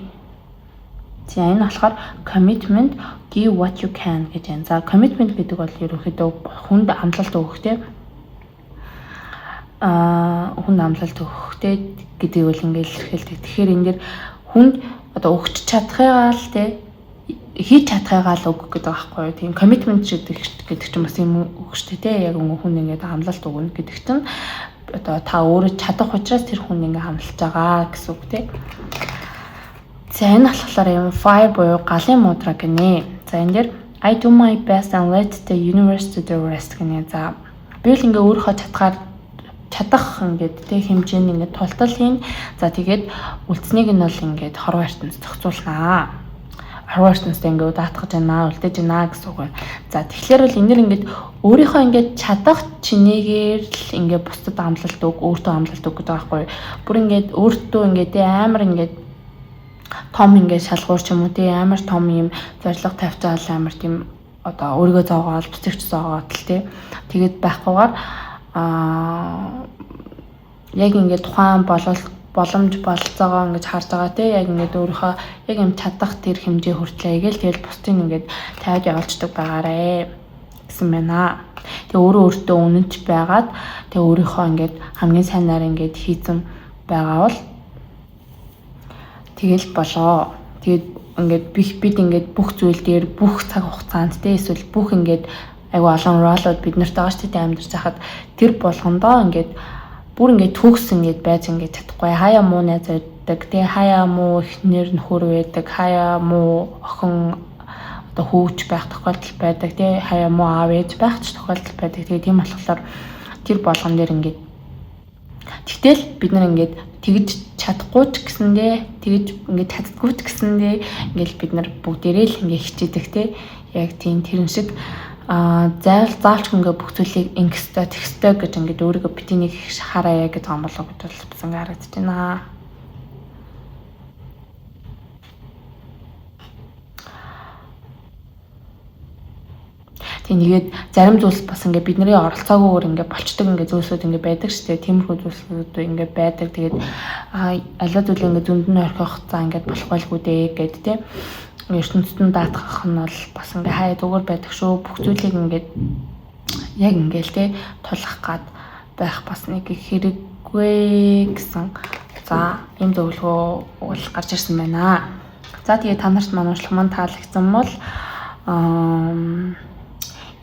За энэ болохоор commitment give what you can гэж байна. За commitment гэдэг бол ерөнхийдөө хүнд амлалт өгөхтэй. Хүнд амлалт өгөхтэй гэдэг бол ингээд илэрхийлдэг. Тэгэхээр энэ дэр хүнд одоо өгч чадхыгаа л те хийж чадхыгаа л өгөх гэдэг байхгүй юу. Тийм commitment гэдэг чинь бас юм өгчтэй те яг хүн ингээд амлалт өгнө гэдэг чинь одоо та өөрөө чадах учраас тэр хүн ингээд хамлаж байгаа гэсэн үг те. За энэ болохоор юм fire буюу галын мудра гинэ. За энэ дэр I do my best and let the universe do the rest гинэ. За би л ингээ өөрийнхөө чадах ингээд тэг хэмжээний ингээд тултал хийн. За тэгээд үлдснийг нь бол ингээд хорвоо ертөнцид зохицуулнаа. Хорвоо ертөнцид ингээд даатгаж байна, үлдээж байна гэсэн үг байна. За тэгэхээр бол энэ ингээд өөрийнхөө ингээд чадах чинээгээр л ингээд бусдад амлалт өг, өөртөө амлалт өг гэдэг байхгүй юу. Бүр ингээд өөртөө ингээд амар ингээд том ингээд шалгуур ч юм уу тий амар том юм зориг тавьчаал амар тийм одоо өөрийгөө зоогоол бүцэгч зоогоод л тий тэгээд байхгүйгээр яг ингээд тухайн боломж болцоогоо ингэж харж байгаа тий яг ингээд өөрийнхөө яг юм чадах тэр хэмжээ хүртлээ гээл тэгэл бусдыг ингээд тавьж явуулцдаг байгаарэ гэсэн байна. Тэгээ өөртөө үнэнч байгаад тэгээ өөрийнхөө ингээд хамгийн сайнаар ингээд хийцэн байгаа бол тэгэл болоо. Тэгээд ингээд бид ингээд бүх зүйл дээр бүх цаг хугацаанд те эсвэл бүх ингээд айгу олон ролууд бид нарт байгаа шүү дээ амьдарч хахад тэр болгондоо ингээд бүр ингээд төгс ингээд байж ингээд чадахгүй хаяа муу найз байдаг те хаяа муу эхнэр нөхөр байдаг хаяа муу охин одоо хөвч байх тохиолдол байдаг те хаяа муу аав ээж байх тохиолдол байдаг. Тэгээд тийм болохоор тэр болгон дээр ингээд тэгтэл бид нар ингээд тэгж чадахгүй ч гэсэндээ тэгж ингээд чаддаггүй ч гэсэндээ ингээд бид нар бүгдээрээ л ингээд хичээдэг те яг тийм тэрэн шиг заалч ингээ бүх зүйлийг ингэстэй тэгстэй гэж ингээд өөрийгөө битий нэг их хараа гэж байгаа юм болоо гэж бол бас ингээ харагдаж байна. Тэгээд зарим зүйлс бас ингээ бидний оролцоогүйгээр ингээ болчдөг ингээ зүйлсүүд ингээ байдаг шүү дээ. Тиймэрхүү зүйлсүүд ингээ байдаг. Тэгээд аливаа зүйл ингээ зөнд нь орхих цаа ингээ болох байлгүй дээ гэд тэ. ертөнцид нь даатгах нь бол бас ингээ хаяа зүгээр байдаг шүү. Бүх зүйлийг ингээд яг ингээл те тулах гад байх бас нэг хэрэггүй гэсэн. За ийм зөвлөгөө бол гарч ирсэн байна. За тэгээ та нарт манай урьдчилан маань таалагдсан бол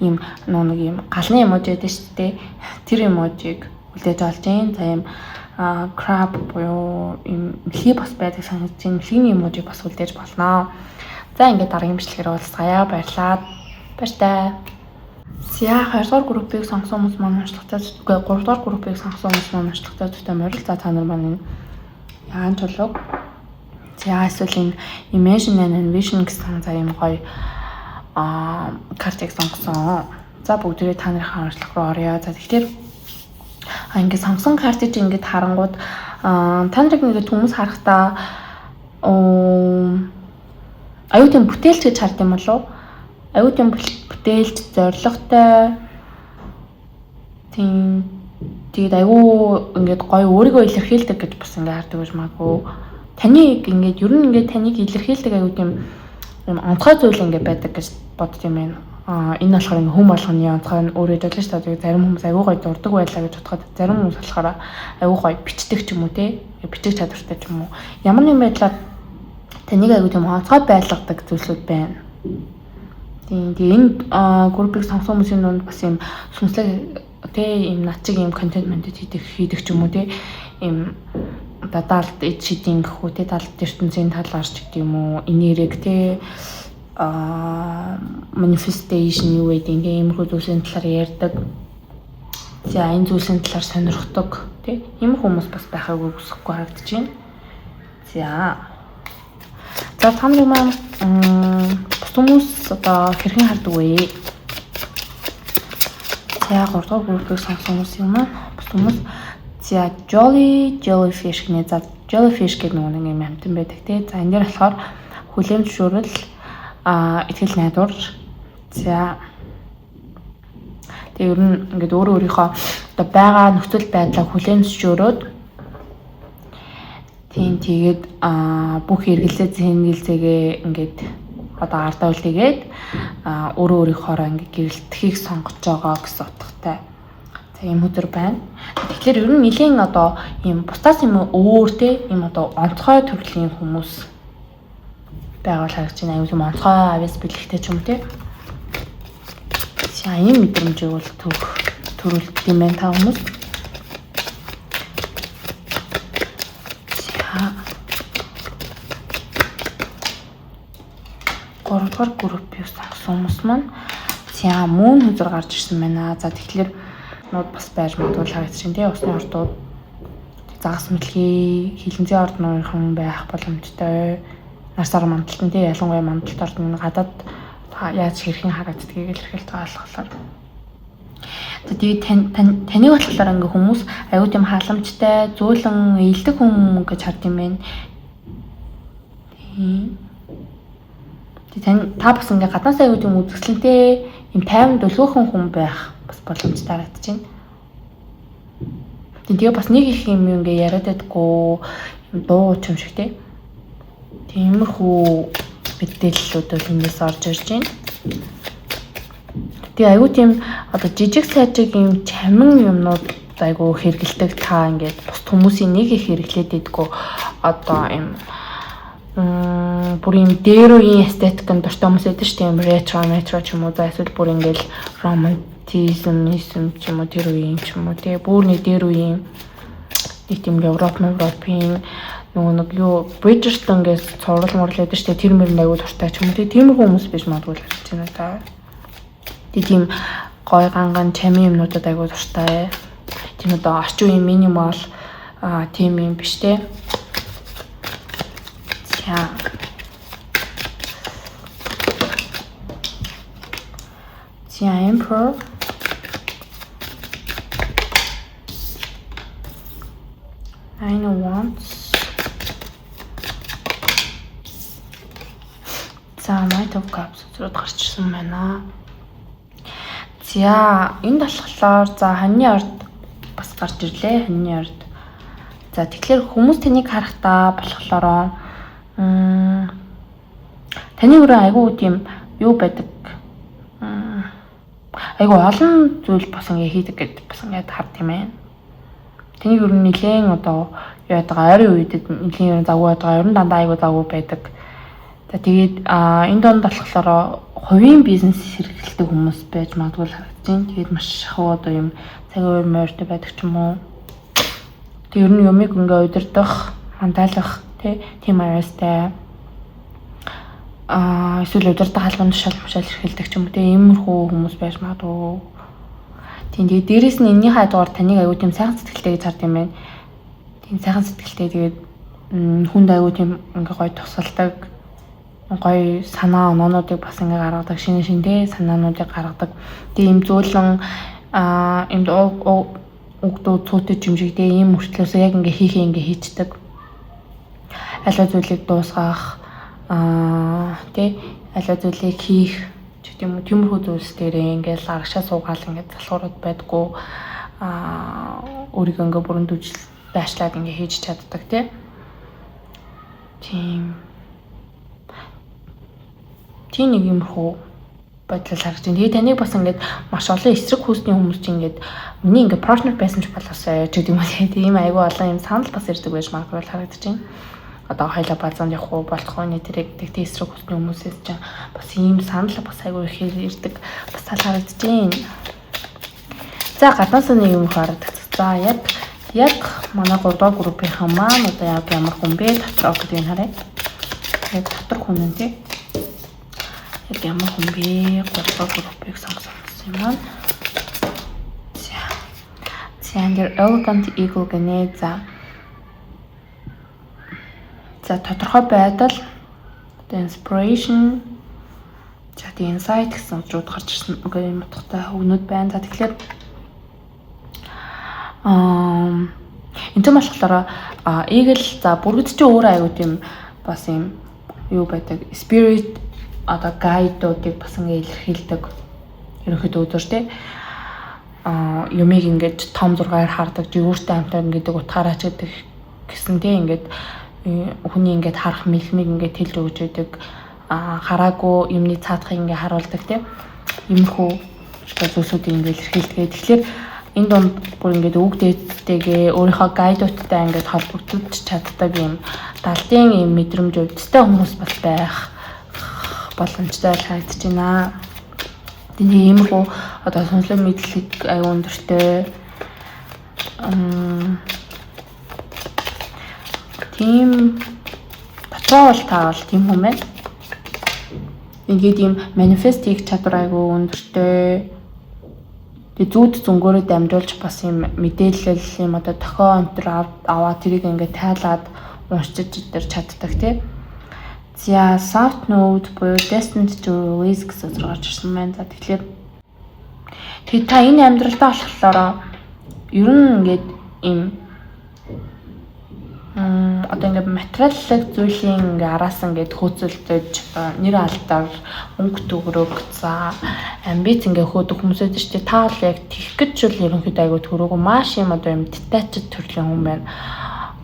ийм нэг ийм галны эможи байдаг шүү дээ. Тэр эможиг үлдээж олж гин. За ийм crab буюу ийм лий бас байдаг санагдаж байна. Лийний эможиг бас үлдээж болно. За ингээд дараагийн бичлэгээр уулзцаая. Баярлалаа. Баяртай. За 2 дугаар группийг сонгосон хүмүүс маань уншлагатай үгүй 3 дугаар группийг сонгосон хүмүүс маань уншлагатай төвтэй морил. За та нар маань яан чулууг. За эсвэл энэ Imagine and Envision гэсэн за юм гоё картыг сонгосон. За бүгдээ та нарын уншлага руу орё. За тэгэхээр ингээд сонгосон картыг ингээд харангууд та нарыг ингээд хүмүүс харахтаа аюутын бүтээлч гэж хард юм болов? Аюутын бүтээлч зоригтой тийм тэгээд аюу ингээд гоё өөрийгөө илэрхийлдэг гэж бас ингээд хардаг гэж магадгүй. Таныг ингээд ер нь ингээд таныг илэрхийлдэг аюут юм онцгой зүйл ингээд байдаг гэж бодд юм байна. Энэ болохоор ингээд хүм болгоны онцгой нь өөрөө жолооч таадаг. Зарим хүмүүс аюу гоё дурдаг байлаа гэж бодоход зарим хүмүүс болохоор аюу гоё бичдэг ч юм уу те. Бичих чадвартай ч юм уу. Ямар нэгэн байдлаар таныг аюу тийм онцгой байлгадаг зүйлсүүд байна. Тийм энэ группийг сонгосон хүмүүсийн дунд бас юм сүнслэг тий ийм над чиг ийм контент хийдэг ч юм уу тий ийм далд эд шидийн гэхүү те далд ертөнцийн тал гарч гэдэг юм уу энерги те manifestation юу гэдэг иймэрхүү зүйлсийн талаар ярьдаг. За энэ зүйлсийн талаар сонирхдог те ийм хүмүүс бас байхыг үгүйсэхгүй харагдаж байна. За та нар маань бус хүмүүс одоо хэрхэн хардаг вэ? За 3 дахь бүртгий сонсон хүмүүс юм аа. Бус хүмүүс за jellyfish гэнэ. За jellyfish гэдэг нэг юм амтан байдаг те. За энэ дээр болохоор хүлээн зөвшөөрөл итгэл найдвар. За тэг ер нь ингээд өөрийнхөө одоо байгаа нөхцөл байдлаа хүлээн зөвшөөрөөд тэгээд бүх хэрэгэлзээ зэнгэлзээгээ ингээд одоо ардаа үлдээгээд өөрийнхоороо ингээд гэрэлтхийг сонгож байгаа гэсэн утгатай. За ийм өдөр байна. Тэгэхээр ер нь нэлээд одоо ийм бусдаас юм өөр те ийм одоо онцгой төрлийн хүмүүс байгаа харагдаж байна. Аюул юм онцгой авьяас бэлэгтэй ч юм те. За ийм мэдрэмжийг бол төрүүлдэг юм байна та хүмүүс. За 3 дугаар групп юу сонгосон хүмүүс маань за мөн хүзэр гарч ирсэн байна. За тэгэхээр нууд бас байж магадгүй харагдаж байна те. Усны ордууд загас мэлхий хилэнцэн орднуудын байх боломжтой. Нарсаар мандалтан те ялангуяа мандалт ордны гадаад яаж хэрхэн харагддгийг илэрхийлж байгаа болохоор. Тэгээд таны болохоор ингээ хүмүүс аюу тийм халамжтай, зөөлөн ээлдэг хүн гэж хард юм байна. Тэгээд та бас ингээ гаднаас аюу тийм үзэсгэлэнтэй, юм тайван дөлгөөхөн хүн байх бас боломжтой харагдаж байна. Тэгээд бас нэг их юм ингээ яриад байдгүй юм дуу ч юм шиг те. Тиймэрхүү мэдээллүүд бол эндээс орж ирж байна. Тэгээ аюу тийм одоо жижиг сайжиг юм чамин юмнууд айгу хэрэгэлдэг та ингээд бус хүмүүсийн нэг их хэрэглээд идэггүй одоо юм бүр юм дээр үеийн эстетикэн дуртай хүмүүс байдаг шүү дээ. Ретро ч юм уу за эсвэл бүр ингээд романтизм ч юм уу тэр үеийн ч юм уу тэгээ бүр нэг дээр үеийн нэг тийм Европын нэг юу Bridgerton гэж цуврал морлоод шүү дээ. Тэр мөрөнд аюу дуртай ч юм уу тийм хүмүүс биш магадгүй харагдаж байна та. Тийм гой ганган чамин юмнуудад аягүй дуртай. Тийм одоо орчин үеийн минимал тийм юм биш те. За. Emperor. Nine of Wands. За Knight of Cups зүрд гарч ирсэн байна. За энд болохоор за ханьны орд бас гарч ирлээ. Ханьны орд. За тэгэхээр хүмүүс таныг харахтаа болохоор таны өрөө айгүй тийм юу байдаг. Айгүй олон зүйл бас ингээ хийдэг гэдэг бас ингээ хард юм байна. Таны өрөө нэлээд одоо юу яадаг ойрын үед нэлээд завгүй байдаг. Ер нь дандаа айгүй завгүй байдаг. За тэгээд энэ донд болохоор хувийн бизнес хэрэглэдэг хүмүүс байж магадгүй харагдаж байна. Тэгээд маш хав одоо юм цаг өөр морьтой байдаг ч юм уу. Тэр нь юмыг ингээ удирдах, хандаалах тийм аюустай. Эсвэл удирдах албан тушаал эрхэлдэг ч юм уу. Иймэрхүү хүмүүс байж магадгүй. Тэгээд дээрэс нь энэний хайдгаар таныг аюу тийм сайхан сэтгэлтэй гэж хард юм байна. Тийм сайхан сэтгэлтэй тэгээд хүнд аюу тийм ингээ гоё тусалдаг. Гоё санаа оноонуудыг бас ингээ гаргадаг шинэ санаануудыг гаргадаг. Тэгээ ийм зөөлөн энд угдуу цуутай жимжигтэй ийм мөртлөөс яг ингээ хийхээ ингээ хийчдэг. Аливаа зүйлийг дуусгах аливаа зүйлийг хийх ч гэдэм үү тиймэрхүү зүйлс дээрээ ингээл аргашаа суугаал ингээ залхуурууд байдгүй өөрийгөө ингээ бүрэн дүжил байшлаад ингээ хийж чаддаг тийм нэг юмрхүү бодлол харагдаж байна. Тэгээ таныг бас ингээд маш олон эсрэг хүүсний хүмүүс чинь ингээд миний ингээд партнер байсан ч болоосоо ч гэдэг юм уу тийм айгүй олон юм санал бас ирдэг байж магадгүй харагдаж байна. Одоо хоёлаа базаанд явах уу болох уу нэтэрэг тэгтээ эсрэг хүүсний хүмүүсээс чинь бас ийм санал бас айгүй их ирдэг бас харагдаж байна. За гаднаас нэг юм харагдаж. За яг Яг манай 3 дугаар группийнхан маань одоо яг ямар хүн бэ? Дотор гэдгийг харъя. Яг дотор хүн нь тий. Яг ямар хүн бэ? 3 дугаар группийг сонгосон юм маань. За энэ elegant eagle гэнэ. За тодорхой байдал, одоо inspiration, за тийм insight гэсэн үгнүүд гарч ирсэн үгүй юм утгатай үгнүүд байна. За тэгэхээр энэ болохоор eagle за бүргэд чи өөрөө аягүй тийм бас юм юу байдаг spirit одоо guide-уудыг бас ингэ илэрхийлдэг. Ерөнхийдөө өдөр тий юмыг ингээд том зургаар хардаг, жигүүртэй амтаар ингээд утгаараа ч гэдэг гэсэн тий ингээд хүний ингээд харах мэлмиг ингээд хэлж өгч байдаг. Хараагүй юмны цаадахыг ингээд харуулдаг тий. Иймэрхүү зүйлсүүдийг ингээд илэрхийлдэг. Тэгэхээр энэ дунд бүр ингээд үг дээдтэйгээ өөрийнхөө гайдуудтай ингээд холбогдож чаддаг юм далдын юм мэдрэмж өвдөлттэй хүмүүс бас байх боломжтой харагдаж байна. Тэгээ иймэрхүү одоо сонслог мэдлэг аюу өндөртэй тийм дотроо бол та бол тийм хүн байна. Ингээд ийм манифест хийх чадвар аюу өндөртэй. Тэгээ зүүд зөнгөөрөө дамжуулж бас ийм мэдээлэл юм одоо тохио онтер аваад тэрийг ингээд тайлаад уншиж идэр чаддаг тий. За soft note буюу destined to release гэсэн зүйл гарч ирсэн байна. За тэгэхээр та энэ амьдралдаа болохоор ер нь ингээд ийм одоо ингээд материаллык зүйлийн ингээд араас ингээд хөөцөлдөж нэр алдар өнгө төгрөг за амбиц ингээд хөөдөг хүмүүсэд ч та бол яг тэгэх гэж л ерөнхийдөө айгу төрөөгөө маш юм одоо юм detached төрлийн хүн байна.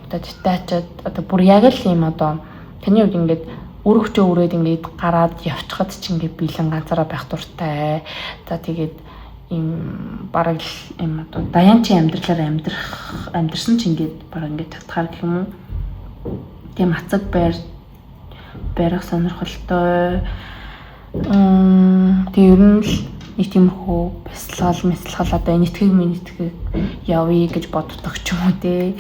Одоо detached одоо бүр яг л юм одоо таны үед ингээд өрөвчөө өрөөд ингээд гараад явчихад ч ингээд биелэн ганцаараа байх дуртай. За тэгээд им бараг им одоо даянчи амьдралаар амьдрсан ч ингээд бараг ингээд татхаар гэх юм уу. Тийм ацаг барих сонирхолтой. Тэгээ ер нь л нэг тиймэрхүү бясалгал одоо энэтхэг явъя гэж боддог ч юм уу те.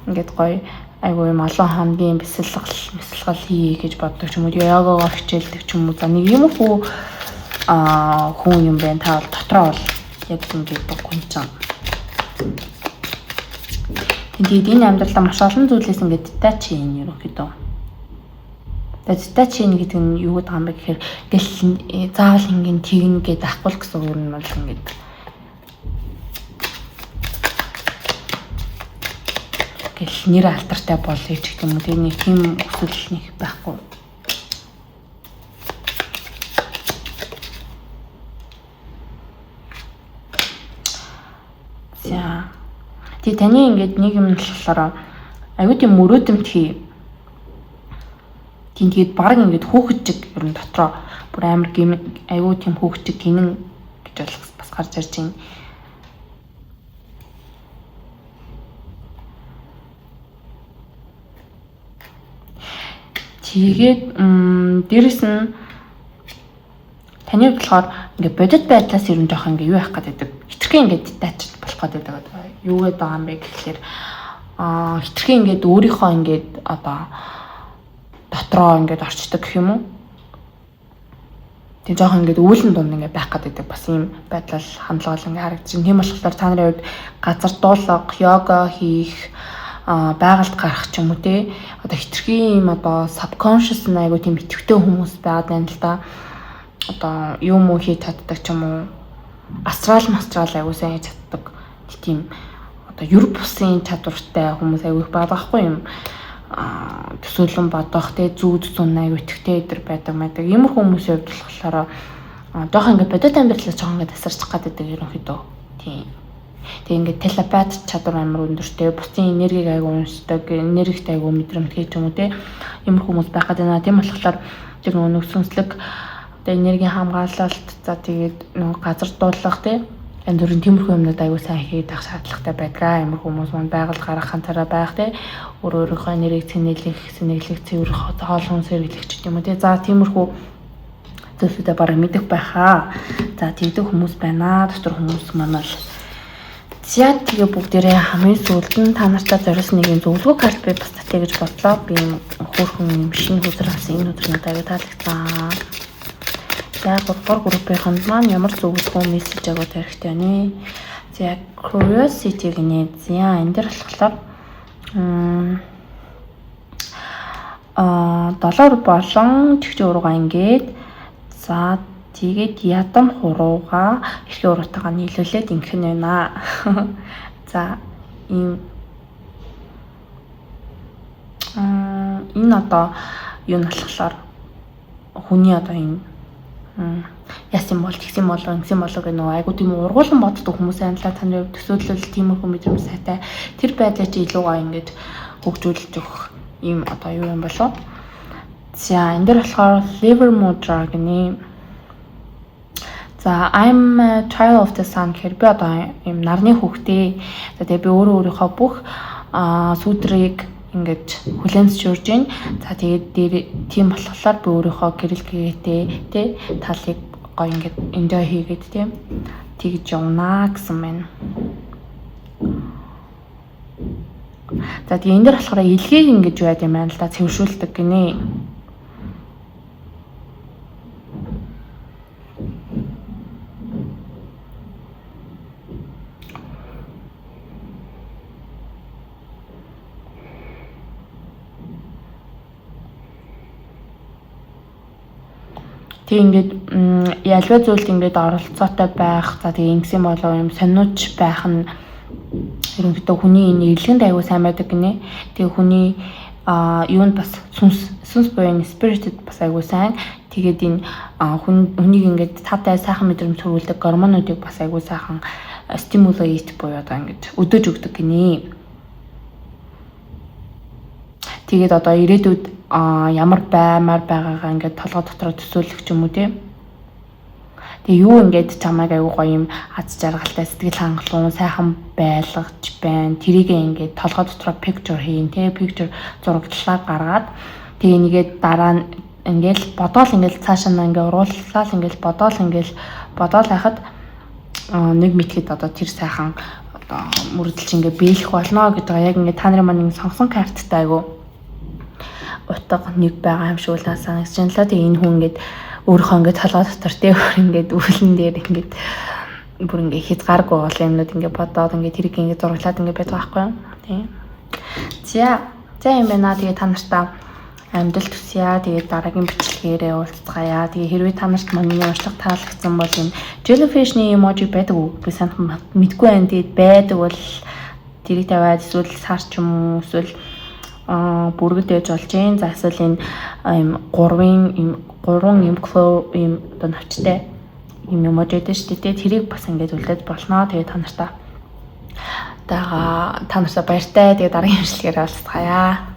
Ингээд гоё айгүй юм олон хоногийн бясалгал хий гэж боддог ч юм уу. Йогагоо хичээлдэг ч юм уу. За нэг юм хүү хүн юм байна. Та бол дотроо бол яг ингэж бодсон чинь. Тэгээд энэ амьдралдаа маш олон зүйлээс ингээд детач хийн ерөнхийдөө. Тэгээд детач хийн гэдэг нь юу гэдэг юм бэ гэхээр гэл заавал ингээд тэгнэ гэдэг ахгүй гэсэн үг нь бол ингээд гэл нэр алтартай болъё ч гэх юм уу. Тэгээд нэг тийм хүсэл нэг байхгүй. За тэгээ таны ингээд нэг юм болохоор аюу тийм мөрөөдөлт тэгээд баг ингээд хөөхчиг ер нь дотроо бүр амар аюу тийм хөөхчиг гинэн гэж бас гарч ирж байна. Тэгээд дээрэс нь таны болохоор ингээд бодит байдлаас ер нь жоох ингээд юу яах гэдэг хитрхээ ингээд детач болох гэдэг юу гэдэг байгаа юм бэ гэхэлэр хитрхээ ингээд өөрийнхөө ингээд одоо дотроо ингээд орчдөг гэх юм уу. Тэг жоох ингээд үүлэн дунд ингээд байх гэдэг бас ийм байдлал хандлага ингээд харагдаж байна. Тийм болохоор та нарын хувьд газар дуулах, йога хийх, байгальд гарах ч юм уу те. Одоо хитрхээ ийм одоо subconscious нь айгу тийм итгэвтэй хүмүүс байгаад байна л да. Одоо юм уу хийж чаддаг ч юм уу. Астрал айгу сайн хийж чаддаг. Тийм одоо юр бусын чадвартай хүмүүс айгу их байхгүй юм. Төсөөлөн бодох те зүүд зүүн айгу итгэвтэй өдр байдаг. Иймэр хүмүүсийн хувьд болохоор жоох ингээд бодит амьдралаас жоох ингээд тасарчих гаддаг ерөнхийдөө. Тийм. Тэг ингээд телепат чадвар амар өндөртэй, бусдын энергийг айгу уншдаг, энергит айгу мэдрэмтгий ч юм уу те. Иймэр хүмүүс байгаад байна. Тийм болохоор тэр нөгөө сүнслэг одоо энергийн хамгаалалт за тэгээд нөгөө газар дуулах те энэ төрлийн тиймэрхүү юмнууд аягүй сайн хийгээд авах шаардлагатай байдаг. Ямар хүмүүс мань байгаль гарах хантараа байх те өөрийнхөө энергийг цэнэглэх цэвэр хоол хүнс хэрэглэх ч юм уу те. За тиймэрхүү зүйлсүүдээ бараг мэдэх байхаа. За тэгдэг хүмүүс байна. Дотор хүмүүс маань л За тэгээ бүгдээрээ хамгийн сүүлд нь та нартай зориулсан нэг юм зөвлөгөө карт би бас татъя гэж бодлоо. Би юм хөөрхөн юм шинэ хөзөр авсан энэ өдөр надад аяа таалагдсан. За 3 группийнхэнд маань ямар зөвлөгөө мессеж агуулж хэрэгтэй вэ? За curiosity гинэ. За энэ дэр болохоор 7 болон тэгчээ уруугаа ингээд за тэгээд ядам хуруугаа эрхээ уруутайгаа нийлүүлээд ингэх нь байна. За энэ одоо юу нь болохоор хүний одоо энэ яасан бол тэгсэн болов ингэсэн болов гэх нөө айгуу тийм ургуулсан боддог хүмүүс анлаа таны хувьд төсөөлөл тиймэрхүү мэдрэмж сайтай тэр байдлаа чи илүүгаа ингэж хөгжүүлж өгөх ийм одоо юу юм болов. За энэ дэр болохоор liver mudra гэнэ. За I'm a child of the sun гэхээр би одоо ийм нарны хүүхдээ. За тэгээ би өөрийнхөө бүх сүдрийг ингэж хүлээн зөвшөөрж байна. За тэгээд дээр тийм болохоор би өөрийнхөө гэрэл гээтэй тий талыг гоё ингэж enjoy хийгээд тий тэгж явнаа гэсэн байна. За тэгээ энэ дэр болохоор илгээг ингэж яад юм байна л да цэвэршүүлдэг гинэ. Тэг ингээд ялва зүйлд ингээд оролцоотой байх. За тэгээ ингэсэн болов юм сонирч байх нь ерөнхийдөө хүний энэ ирэлгэнд аягүй сайн байдаг гинэ. Тэгээ хүний юунд бас сүнс буюу spirited бас аягүй сайн. Тэгээд энэ хүнийг ингээд таатай сайхан мэдрэмж төрүүлдэг гормонуудыг бас аягүй сайхан stimulate буюу одоо ингээд өдөөж өгдөг гинэ. Тэгээд одоо ирээдүйд ямар баймаар байгаагаа ингээд толгой дотроо төсөөлөх ч юм уу тийм. Тэгээ юу ингээд чамайг аягүй гоё юм аз жаргалтай сэтгэл хангалуун сайхан байлгаж байна. Тэрийг ингээд толгой дотроо picture хийн тийм picture зураглалаа гаргаад тэгээ нэгээд дараа нь ингээд бодоол ингээд цаашаа ингээд урууллаа ингээд бодоол хайхад нэг мэтгэд одоо тэр сайхан одоо мөрөдөлч ингээд биелэх болно гэдэг яг ингээд та нарын маань сонгосон карттай айгу утга нэг байгаа юм шиг улаа санагдаж байна л да. Тэгээ энэ хүн ингээд өөрийнхөө ингээд толгой дотор дээр ингээд үүлэн дээр ингээд бүр ингээд хязгааргүй бол юмнууд ингээд бодоод ингээд тэрийг ингээд зурглаад ингээд байдаг байхгүй юу. Тийм. За юм байна. Тэгээ та нартаа амжилт хүсье. Тэгээ дараагийн бичлэгээрээ уулзцгаая. Тэгээ хэрвээ та нарт манай урьдлага таалагдсан бол энэ jellyfish-ний emoji байдаг уу? Би санах мэдгүй байна. Тэгээд байдаг бол тэрийг тавиад эсвэл сар ч юм уу эсвэл бүргэд ээж болж гин. За эсвэл энэ гурван юм клоу юм одоо навчтай юм emoji дээ шүү дээ. Тэрийг бас ингээд үлдээж болно. Тэгээ та нартаа баяртай. Тэгээ дараагийн бичлэгээр уулзцгаая.